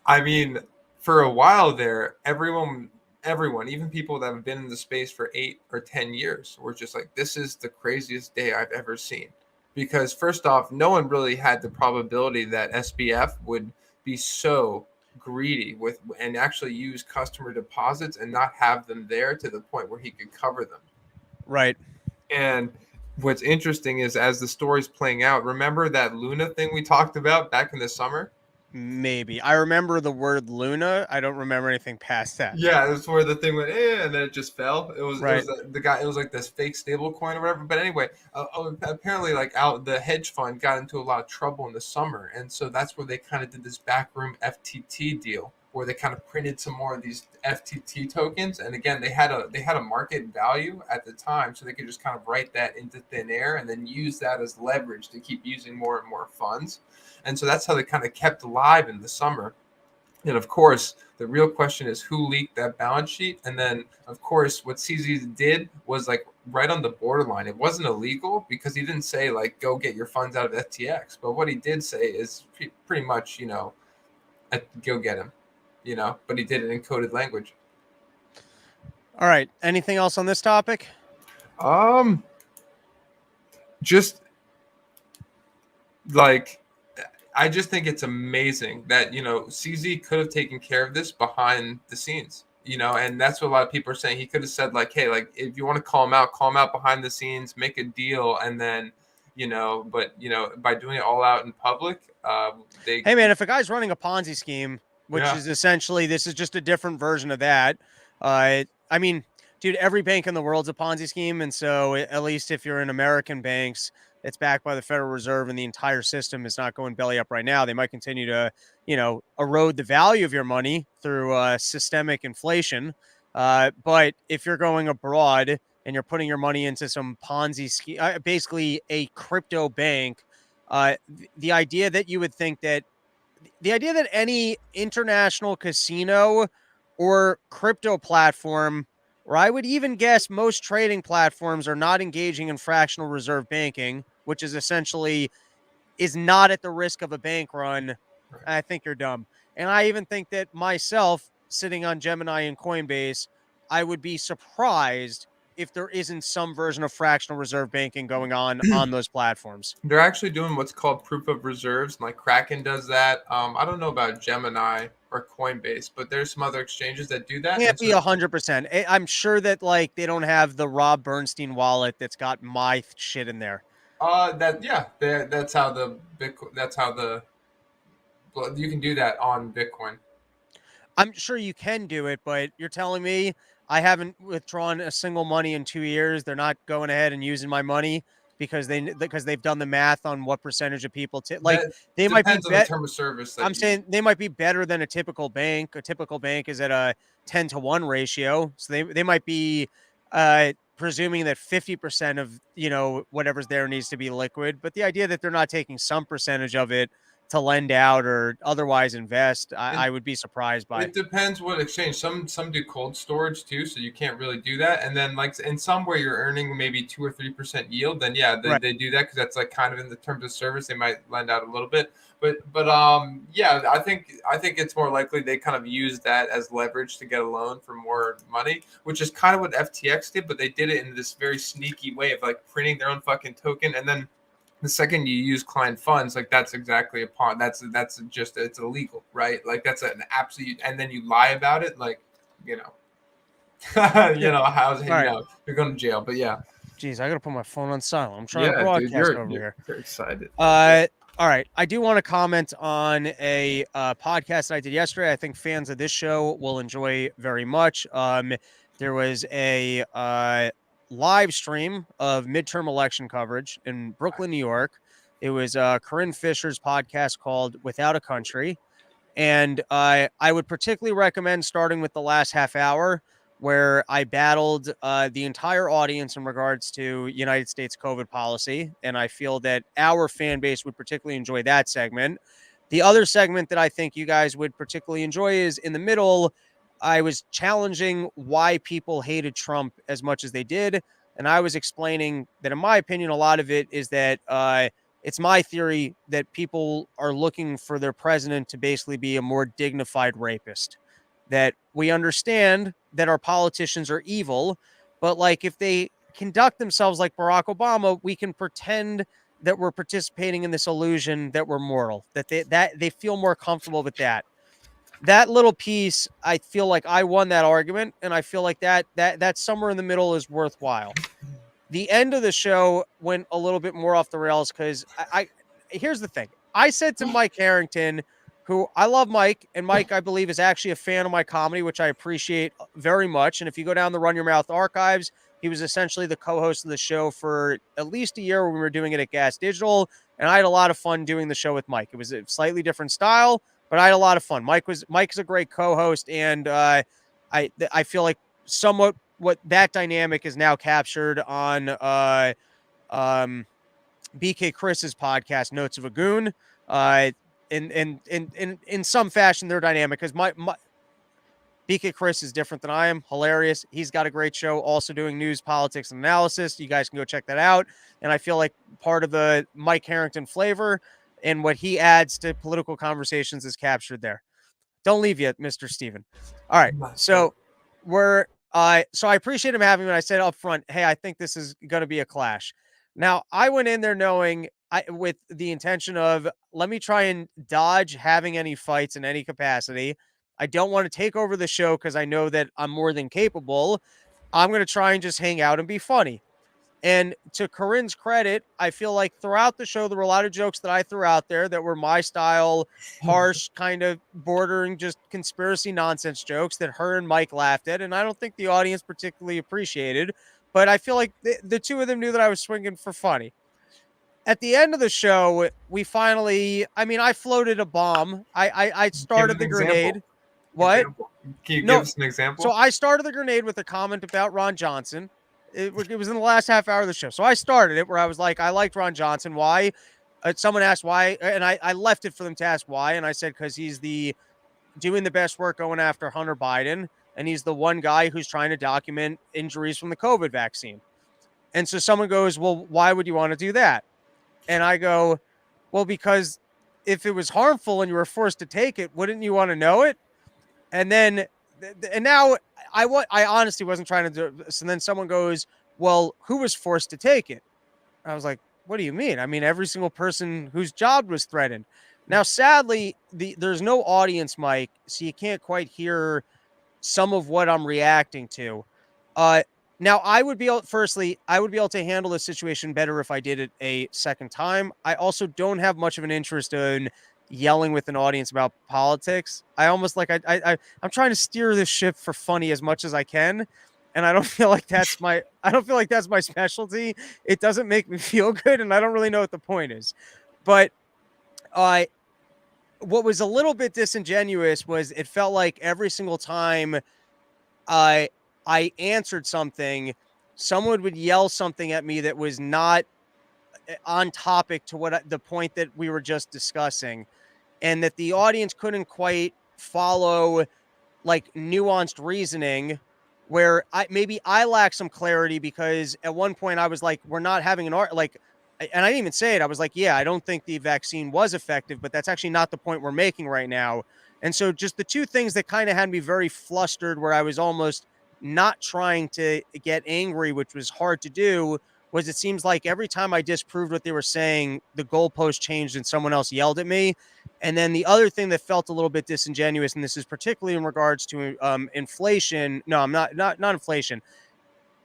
I mean, for a while there, everyone, even people that have been in the space for 8 or 10 years, were just like, "This is the craziest day I've ever seen." Because first off, no one really had the probability that SBF would be so greedy with and actually use customer deposits and not have them there to the point where he could cover them. Right. And what's interesting is as the story's playing out, remember that Luna thing we talked about back in the summer? Maybe. I remember the word Luna. I don't remember anything past that. Yeah, it was where the thing went, and then it just fell. It was Right. the guy. It was like this fake stable coin or whatever. But anyway, apparently, like out the hedge fund got into a lot of trouble in the summer, and so that's where they kind of did this backroom FTT deal, where they kind of printed some more of these FTT tokens. And again, they had a market value at the time, so they could just kind of write that into thin air and then use that as leverage to keep using more and more funds. And so that's how they kind of kept alive in the summer. And of course, the real question is who leaked that balance sheet. And then, of course, what CZ did was like right on the borderline. It wasn't illegal because he didn't say like go get your funds out of FTX. But what he did say is pretty much, go get him, But he did it in coded language. All right. Anything else on this topic? Just like I just think it's amazing that, CZ could have taken care of this behind the scenes, and that's what a lot of people are saying. He could have said like, hey, like if you want to call him out behind the scenes, make a deal. And then, but, by doing it all out in public, Hey, man, if a guy's running a Ponzi scheme, which Yeah. is essentially, this is just a different version of that. I mean, dude, every bank in the world's a Ponzi scheme. And so at least if you're in American banks, it's backed by the Federal Reserve and the entire system is not going belly up right now. They might continue to, erode the value of your money through systemic inflation. But if you're going abroad and you're putting your money into some Ponzi scheme, basically a crypto bank, the idea that you would think that the idea that any international casino or crypto platform, or I would even guess most trading platforms, are not engaging in fractional reserve banking, which is essentially is not at the risk of a bank run, I think you're dumb. And I even think that myself, sitting on Gemini and Coinbase, I would be surprised if there isn't some version of fractional reserve banking going on those platforms. They're actually doing what's called proof of reserves, and like Kraken does that. I don't know about Gemini or Coinbase, but there's some other exchanges that do that. Can't And be so 100%. I'm sure that like they don't have the Rob Bernstein wallet that's got my shit in there. that's how the Bitcoin. That's how you can do that on Bitcoin. I'm sure you can do it, but you're telling me I haven't withdrawn a single money in 2 years. They're not going ahead and using my money because they've done the math on what percentage of people like That they might be depends on the term of service that I'm saying they might be better than a typical bank. A typical bank is at a 10-to-1 ratio. So they might be presuming that 50% of, whatever's there needs to be liquid. But the idea that they're not taking some percentage of it to lend out or otherwise invest, and I would be surprised by. it depends what exchange. Some do cold storage too, so you can't really do that. And then like in some where you're earning maybe 2 or 3% yield, then yeah, Right. they do that because that's like kind of in the terms of service. They might lend out a little bit, but yeah, I think it's more likely they kind of use that as leverage to get a loan for more money, which is kind of what FTX did, but they did it in this very sneaky way of like printing their own fucking token and then the second you use client funds, like that's exactly a pawn. That's just it's illegal, right? Like that's an absolute. And then you lie about it, like you know, how's All right. you're going to jail. But yeah, Geez, I gotta put my phone on silent. I'm trying to yeah, dude, broadcast over here. you're excited. All right. I do want to comment on a podcast that I did yesterday. I think fans of this show will enjoy very much. There was a live stream of midterm election coverage in Brooklyn, New York. It was Corinne Fisher's podcast called Without a Country. And I would particularly recommend starting with the last half hour where I battled the entire audience in regards to United States COVID policy. And I feel that our fan base would particularly enjoy that segment. The other segment that I think you guys would particularly enjoy is in the middle. I was challenging why people hated Trump as much as they did. And I was explaining that, in my opinion, a lot of it is that it's my theory that people are looking for their president to basically be a more dignified rapist. That we understand that our politicians are evil, but like if they conduct themselves like Barack Obama, we can pretend that we're participating in this illusion that we're moral, that they feel more comfortable with that. that little piece, I feel like I won that argument, and I feel like that somewhere in the middle is worthwhile. The end of the show went a little bit more off the rails because I here's the thing. I said to Mike Harrington, who I love Mike, and Mike, I believe, is actually a fan of my comedy, which I appreciate very much. And if you go down the Run Your Mouth archives, he was essentially the co-host of the show for at least a year when we were doing it at Gas Digital. And I had a lot of fun doing the show with Mike. It was a slightly different style, but I had a lot of fun. Mike's a great co-host, and I feel like somewhat what that dynamic is now captured on BK Chris's podcast, Notes of a Goon. In some fashion, their dynamic, because my BK Chris is different than I am. Hilarious. He's got a great show, also doing news, politics, and analysis. You guys can go check that out. And I feel like part of the Mike Harrington flavor and what he adds to political conversations is captured there. Don't leave yet, Mr. Steven. All right. So so I appreciate him having me. And I said up front, hey, I think this is going to be a clash. Now, I went in there knowing with the intention of, let me try and dodge having any fights in any capacity. I don't want to take over the show because I know that I'm more than capable. I'm going to try and just hang out and be funny. And to Corinne's credit, I feel like throughout the show, there were a lot of jokes that I threw out there that were my style, harsh, kind of bordering just conspiracy nonsense jokes that her and Mike laughed at. And I don't think the audience particularly appreciated, but I feel like the two of them knew that I was swinging for funny. At the end of the show, we finally, I floated a bomb. I started the grenade. What? Example. Can you give us an example? So I started the grenade with a comment about Ron Johnson. It was in the last half hour of the show. So I started it where I was like, I liked Ron Johnson. Why? Someone asked why, and I left it for them to ask why. And I said, because he's doing the best work going after Hunter Biden. And he's the one guy who's trying to document injuries from the COVID vaccine. And so someone goes, well, why would you want to do that? And I go, well, because if it was harmful and you were forced to take it, wouldn't you want to know it? And now I honestly wasn't trying to do it. So then someone goes, well, who was forced to take it? I was like, what do you mean? I mean, every single person whose job was threatened. Now, sadly, there's no audience mic, so you can't quite hear some of what I'm reacting to. Now, I would be able to handle this situation better if I did it a second time. I also don't have much of an interest in yelling with an audience about politics. I almost like I'm trying to steer this ship for funny as much as I can, and I don't feel like that's my specialty. It doesn't make me feel good, and I don't really know what the point is. But what was a little bit disingenuous was it felt like every single time I answered something, someone would yell something at me that was not on topic to the point that we were just discussing, and that the audience couldn't quite follow like nuanced reasoning, where I lack some clarity, because at one point I was like, we're not having and I didn't even say it. I was like, yeah, I don't think the vaccine was effective, but that's actually not the point we're making right now. And so just the two things that kind of had me very flustered, where I was almost not trying to get angry, which was hard to do, was it seems like every time I disproved what they were saying, the goalpost changed and someone else yelled at me. And then the other thing that felt a little bit disingenuous, and this is particularly in regards to inflation. No, I'm not inflation.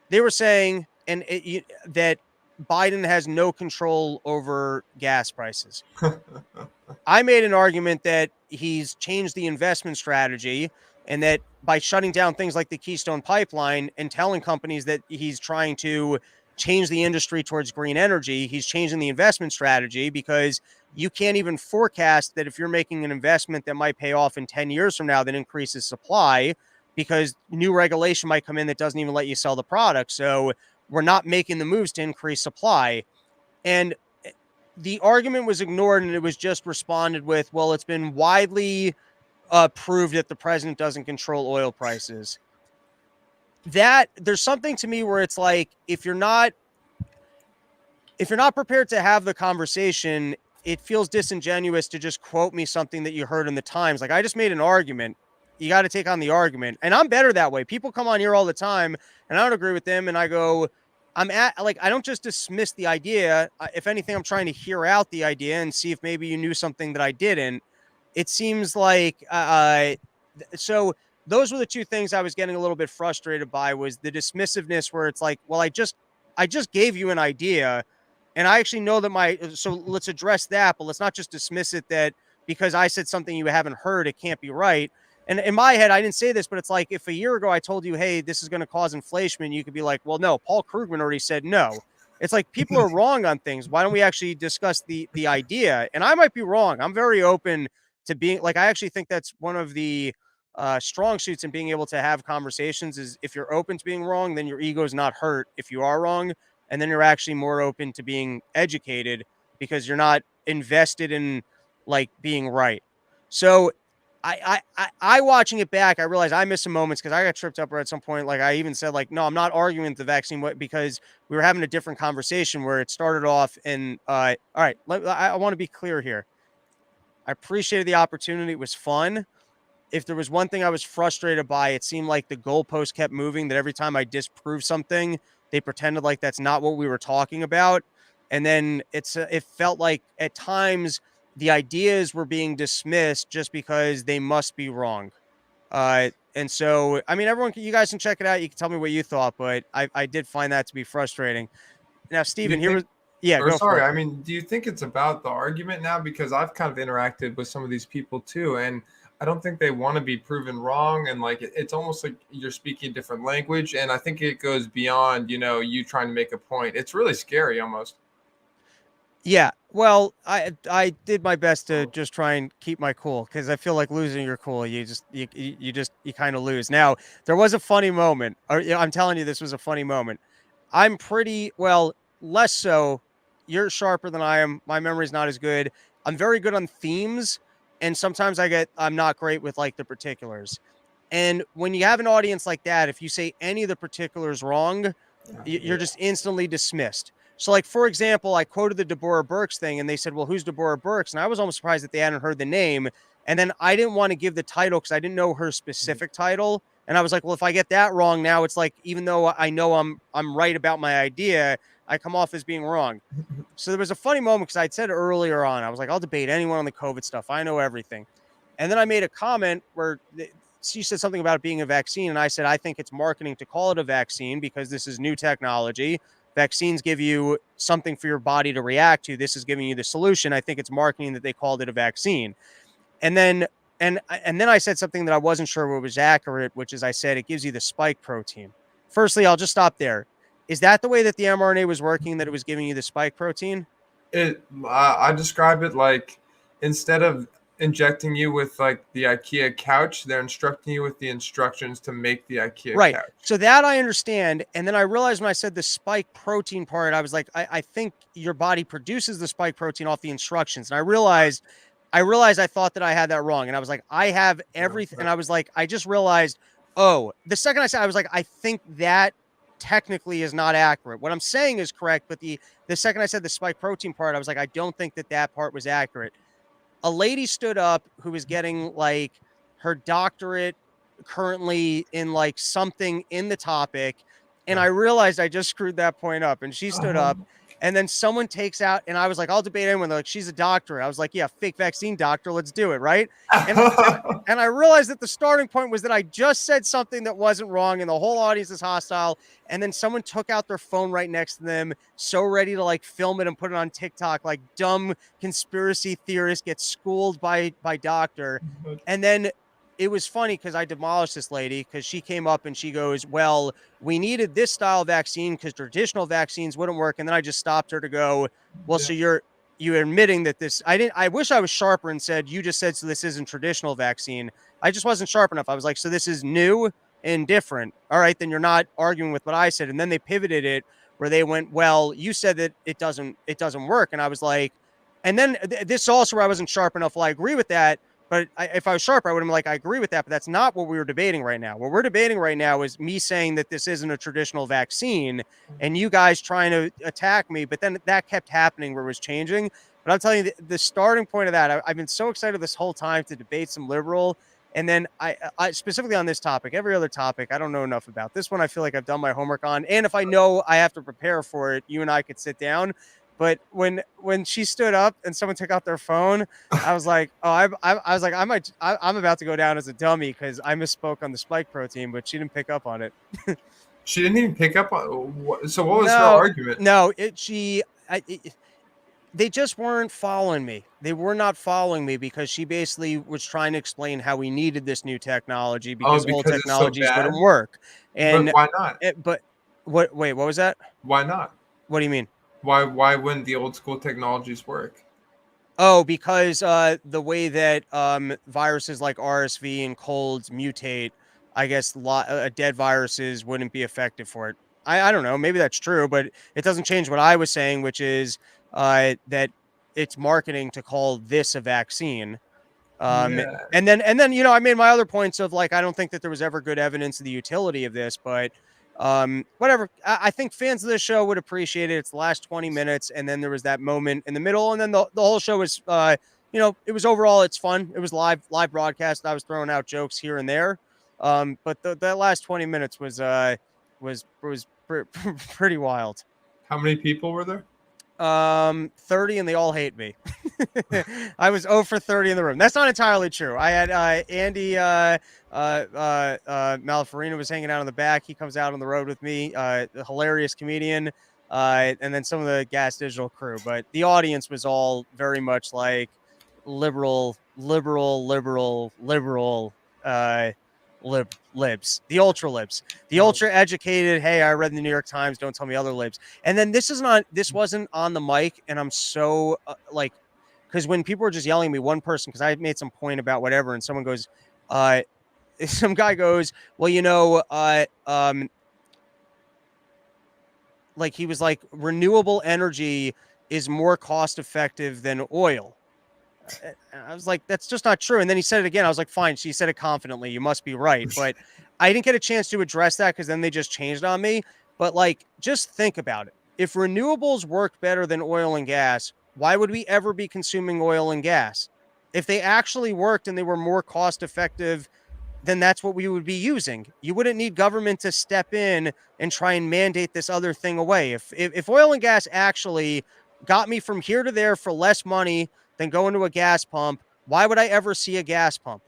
They were saying that Biden has no control over gas prices. I made an argument that he's changed the investment strategy, and that by shutting down things like the Keystone Pipeline and telling companies that he's trying to change the industry towards green energy, he's changing the investment strategy, because you can't even forecast that if you're making an investment that might pay off in 10 years from now that increases supply, because new regulation might come in that doesn't even let you sell the product. So we're not making the moves to increase supply. And the argument was ignored, and it was just responded with, well, it's been widely proved that the president doesn't control oil prices. That there's something to me where it's like, if you're not prepared to have the conversation, it feels disingenuous to just quote me something that you heard in the Times. Like, I just made an argument. You got to take on the argument. And I'm better that way. People come on here all the time and I don't agree with them, and I go, I don't just dismiss the idea. If anything, I'm trying to hear out the idea and see if maybe you knew something that I didn't. It seems like So those were the two things I was getting a little bit frustrated by, was the dismissiveness, where it's like, well, I just gave you an idea, and I actually know that so let's address that, but let's not just dismiss it that because I said something you haven't heard, it can't be right. And in my head, I didn't say this, but it's like, if a year ago I told you, hey, this is going to cause inflation, you could be like, well, no, Paul Krugman already said no. It's like, people are wrong on things. Why don't we actually discuss the idea? And I might be wrong. I'm very open to being like, I actually think that's one of the strong suits in being able to have conversations, is if you're open to being wrong, then your ego is not hurt if you are wrong. And then you're actually more open to being educated, because you're not invested in like being right. So I watching it back, I realized I missed some moments because I got tripped up at some point. Like, I even said, like, no, I'm not arguing the vaccine, because we were having a different conversation where it started off. And all right, I want to be clear here. I appreciated the opportunity. It was fun. If there was one thing I was frustrated by, it seemed like the goalpost kept moving, that every time I disproved something, they pretended like that's not what we were talking about. And then it felt like at times the ideas were being dismissed just because they must be wrong. And so, I mean, you guys can check it out. You can tell me what you thought, but I did find that to be frustrating. Now, Do you Steven, think, yeah, or go for sorry, it. I mean, do you think it's about the argument now? Because I've kind of interacted with some of these people too, and I don't think they want to be proven wrong. And like, it's almost like you're speaking a different language. And I think it goes beyond, you trying to make a point. It's really scary almost. Yeah, well, I did my best to just try and keep my cool, because I feel like losing your cool, you kind of lose. Now, there was a funny moment. I'm telling you, this was a funny moment. I'm pretty well, less so. You're sharper than I am. My memory's not as good. I'm very good on themes, and sometimes I'm not great with like the particulars. And when you have an audience like that, if you say any of the particulars wrong, you're just instantly dismissed. So, like, for example, I quoted the Deborah Burks thing, and they said, well, who's Deborah Burks? And I was almost surprised that they hadn't heard the name. And then I didn't want to give the title because I didn't know her specific title. And I was like, well, if I get that wrong, now it's like, even though I know I'm right about my idea, I come off as being wrong. So there was a funny moment because I'd said earlier on, I was like, I'll debate anyone on the COVID stuff. I know everything. And then I made a comment where she said something about it being a vaccine. And I said, I think it's marketing to call it a vaccine because this is new technology. Vaccines give you something for your body to react to. This is giving you the solution. I think it's marketing that they called it a vaccine. And then I said something that I wasn't sure was accurate, which is I said it gives you the spike protein. Firstly, I'll just stop there. Is that the way that the mRNA was working, that it was giving you the spike protein? I describe it like, instead of injecting you with like the IKEA couch, they're instructing you with the instructions to make the IKEA Right. couch. So that I understand. And then I realized when I said the spike protein part, I was like, I think your body produces the spike protein off the instructions. And I thought that I had that wrong. And I was like, I have everything. And I was like, I just realized, oh, the second I said, I was like, I think that technically is not accurate. What I'm saying is correct. But the second I said the spike protein part, I was like, I don't think that part was accurate. A lady stood up who was getting like her doctorate currently in like something in the topic. And I realized I just screwed that point up. And she stood up, and then someone takes out, and I was like, I'll debate anyone. They're like, she's a doctor. I was like, yeah, fake vaccine doctor. Let's do it. Right. And I realized that the starting point was that I just said something that wasn't wrong, and the whole audience is hostile. And then someone took out their phone right next to them, so ready to like film it and put it on TikTok, like dumb conspiracy theorists get schooled by doctor. And then it was funny because I demolished this lady because she came up and she goes, well, we needed this style vaccine because traditional vaccines wouldn't work. And then I just stopped her to go, well, so you're admitting that I wish I was sharper and said, you just said, so this isn't traditional vaccine. I just wasn't sharp enough. I was like, so this is new and different. All right, then you're not arguing with what I said. And then they pivoted it where they went, well, you said that it doesn't work. And I was like, and then this also where I wasn't sharp enough. Well, I agree with that. But if I was sharp, I would have been like, I agree with that, but that's not what we were debating right now. What we're debating right now is me saying that this isn't a traditional vaccine and you guys trying to attack me. But then that kept happening where it was changing. But I'm telling you, the starting point of that, I've been so excited this whole time to debate some liberal. And then I specifically on this topic, every other topic, I don't know enough about. This one, I feel like I've done my homework on. And if I know I have to prepare for it, you and I could sit down. But when she stood up and someone took out their phone, I was like, oh, I was like, I'm about to go down as a dummy because I misspoke on the spike protein, but she didn't pick up on it. She didn't even pick up on. So what was her No, argument? no, they just weren't following me. They were not following me because she basically was trying to explain how we needed this new technology Oh, because old because it's so technologies wouldn't bad. work. But And why not? but what? Wait, what was that? Why not? What do you mean? Why wouldn't the old school technologies work? Oh, because the way that viruses like RSV and colds mutate, I guess dead viruses wouldn't be effective for it. I don't know. Maybe that's true, but it doesn't change what I was saying, which is that it's marketing to call this a vaccine. Um, Yeah. and then I made my other points of like I don't think that there was ever good evidence of the utility of this, but whatever. I think fans of this show would appreciate it. It's the last 20 minutes, and then there was that moment in the middle, and then the whole show was it was overall it's fun. It was live broadcast. I was throwing out jokes here and there. But that last 20 minutes was pretty wild. How many people were there? 30 and they all hate me. I was 0 for 30 in the room. That's not entirely true. I had Andy Malafarina was hanging out in the back. He comes out on the road with me. A hilarious comedian. And then some of the Gas Digital crew. But the audience was all very much like liberal, libs, the ultra libs, the Oh, ultra educated. Hey, I read the New York Times. Don't tell me other libs. And then this wasn't on the mic. And I'm so because when people were just yelling at me, one person, because I made some point about whatever, and someone goes, some guy goes, well, like he was like, renewable energy is more cost effective than oil. I was like, that's just not true. And then he said it again. I was like, fine. She said it confidently. You must be right. But I didn't get a chance to address that because then they just changed on me. But like, just think about it. If renewables work better than oil and gas, why would we ever be consuming oil and gas? If they actually worked and they were more cost effective, then that's what we would be using. You wouldn't need government to step in and try and mandate this other thing away. If oil and gas actually got me from here to there for less money than going to a gas pump, why would I ever see a gas pump?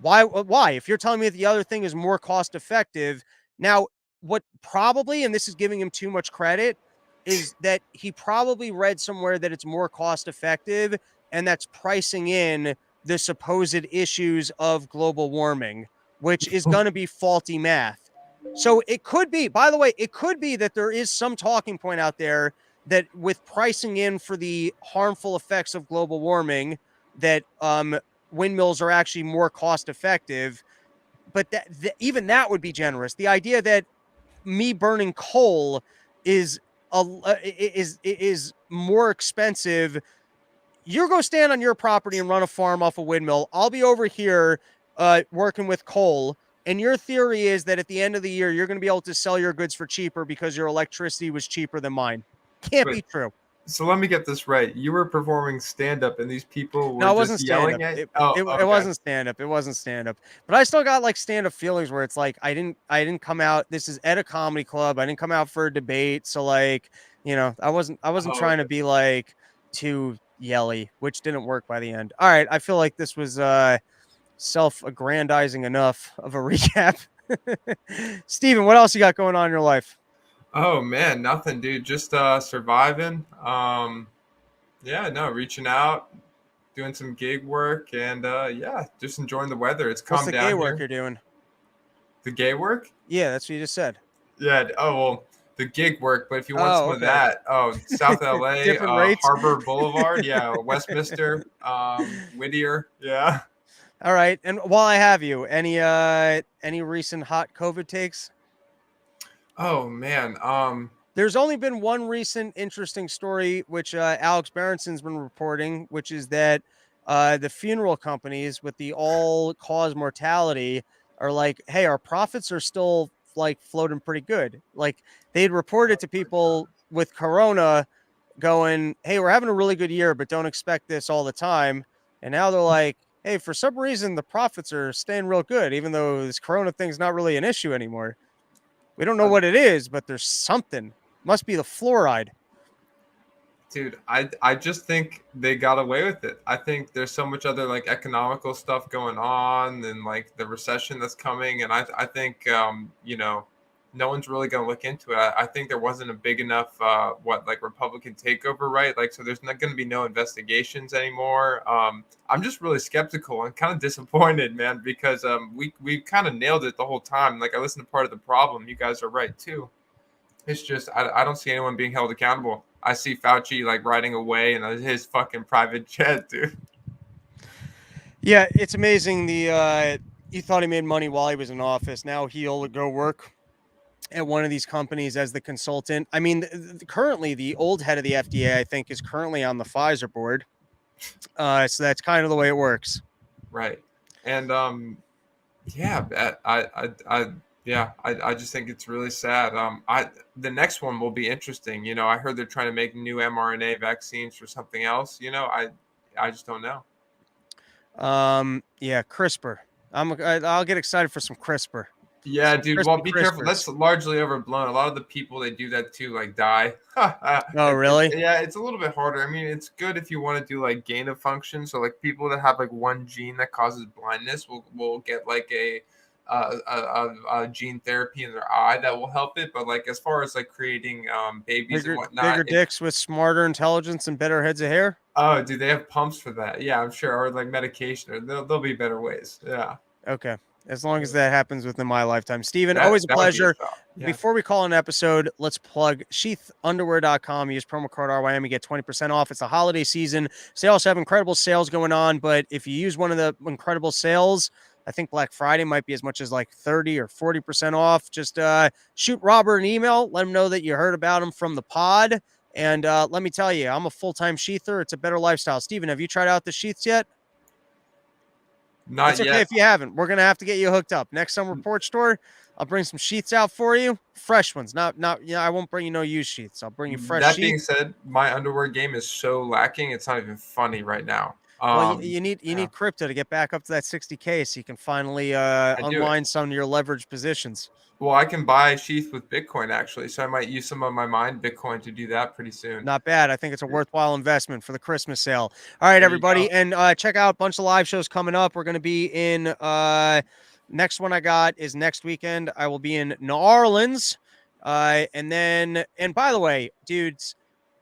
Why? If you're telling me that the other thing is more cost effective, now what probably, and this is giving him too much credit, is that he probably read somewhere that it's more cost effective, and that's pricing in the supposed issues of global warming, which is going to be faulty math. So it could be, by the way, it could be that there is some talking point out there that with pricing in for the harmful effects of global warming, that windmills are actually more cost effective. But even that would be generous. The idea that me burning coal is is more expensive. You're going to stand on your property and run a farm off a windmill. I'll be over here working with coal. And your theory is that at the end of the year, you're going to be able to sell your goods for cheaper because your electricity was cheaper than mine. Can't but be true. so let me get this right. You were performing stand up, and these people were No, it wasn't just stand up. yelling at. It Okay. wasn't stand up. It wasn't stand up. But I still got like stand up feelings where it's like I didn't come out. This is at a comedy club. I didn't come out for a debate. So like, I wasn't Oh, trying to be like too yelly, which didn't work by the end. All right, I feel like this was self-aggrandizing enough of a recap. Steven, what else you got going on in your life? oh man, nothing, dude. Just surviving. Yeah, no, reaching out, doing some gig work, and yeah, just enjoying the weather. It's What's calmed the gay down work here. you're doing? The gay work? Yeah, that's what you just said. Yeah. Oh well, the gig work. But if you want Oh, some of okay. that, oh, South LA, Different rates. Harbor Boulevard. Yeah, Westminster, Whittier. Yeah. All right. And while I have you, any recent hot COVID takes? Oh man. There's only been one recent interesting story, which Alex Berenson's been reporting, which is that the funeral companies with the all-cause mortality are like, hey, our profits are still like floating pretty good. Like they'd reported to people with Corona going, hey, we're having a really good year, but don't expect this all the time. And now they're like, hey, for some reason, the profits are staying real good, even though this Corona thing's not really an issue anymore. We don't know what it is, but there's something. Must be the fluoride. Dude, I just think they got away with it. I think there's so much other like economical stuff going on and like the recession that's coming, and I think no one's really gonna look into it. I think there wasn't a big enough Republican takeover, right? Like so there's not gonna be no investigations anymore. I'm just really skeptical and kind of disappointed, man, because we kind of nailed it the whole time. Like I listened to part of the problem. You guys are right too. It's just I don't see anyone being held accountable. I see Fauci like riding away in his fucking private jet, dude. Yeah, it's amazing. He thought he made money while he was in office. Now he'll go work at one of these companies as the consultant. I mean, currently the old head of the FDA, I think, is currently on the Pfizer board. So that's kind of the way it works. Right. And yeah, I just think it's really sad. The next one will be interesting. I heard they're trying to make new mRNA vaccines for something else. I just don't know. Yeah, CRISPR. I'll get excited for some CRISPR. Yeah, Some dude. Well, crispy be careful. CRISPRs. That's largely overblown. A lot of the people that do that too, like die. Oh, really? Yeah, it's a little bit harder. I mean, it's good if you want to do like gain of function. So like people that have like one gene that causes blindness will get like a gene therapy in their eye that will help it. But like as far as like creating babies and Bigger whatnot, dicks with smarter intelligence and better heads of hair. oh, do they have pumps for that? Yeah, I'm sure, or like medication, or there'll be better ways. Yeah, Okay. As long as that happens within my lifetime. Steven, that always a that would be a pleasure. thought. Yeah. Before we call an episode, let's plug sheathunderwear.com. Use promo code RYM. You get 20% off. It's the holiday season. So they also have incredible sales going on. But if you use one of the incredible sales, I think Black Friday might be as much as like 30 or 40% off. Just shoot Robert an email. Let him know that you heard about him from the pod. And let me tell you, I'm a full-time sheather. It's a better lifestyle. Steven, have you tried out the sheaths yet? Not It's okay yet. if you haven't. We're gonna have to get you hooked up. Next summer report store, I'll bring some sheets out for you. Fresh ones. Not I won't bring you no used sheets. I'll bring you fresh That being sheets. said, my underwear game is so lacking; it's not even funny right now. Well, you need Yeah, crypto to get back up to that 60K so you can finally I do it. unwind some of your leverage positions. Well, I can buy sheath with Bitcoin actually, so I might use some of my Mind Bitcoin to do that pretty soon. Not bad. I think it's a worthwhile investment for the Christmas sale. All right, There you go. everybody. And check out a bunch of live shows coming up. We're going to be in next one I got is next weekend. I will be in New Orleans. And by the way, dudes,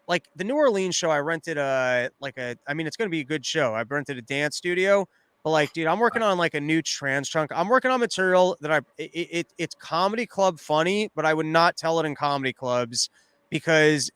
like the New Orleans show, I rented I mean, it's going to be a good show. I rented a dance studio. But like, dude, I'm working on like a new trans chunk. I'm working on material that it's comedy club funny, but I would not tell it in comedy clubs because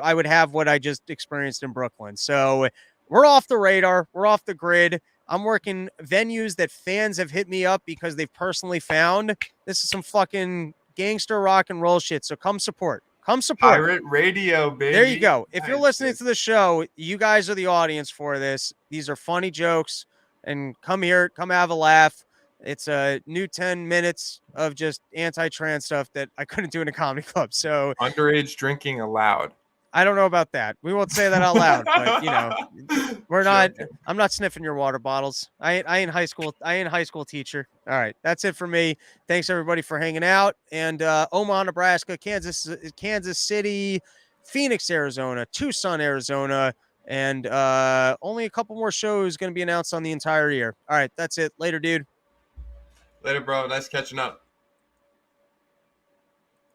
I would have what I just experienced in Brooklyn. So we're off the radar. We're off the grid. I'm working venues that fans have hit me up because they've personally found this is some fucking gangster rock and roll shit. So come support. Come support. Pirate Radio, baby. There you go. If you're Nice, listening dude. to the show, you guys are the audience for this. These are funny jokes. And come here, come have a laugh. It's a new 10 minutes of just anti-trans stuff that I couldn't do in a comedy club. So Underage drinking allowed. I don't know about that. We won't say that out loud, but I'm not sniffing your water bottles. I ain't high school. I ain't a high school teacher. All right. That's it for me. Thanks everybody for hanging out. And Omaha, Nebraska, Kansas City, Phoenix, Arizona, Tucson, Arizona. And only a couple more shows going to be announced on the entire year. All right, that's it. Later, dude. Later, bro. Nice catching up.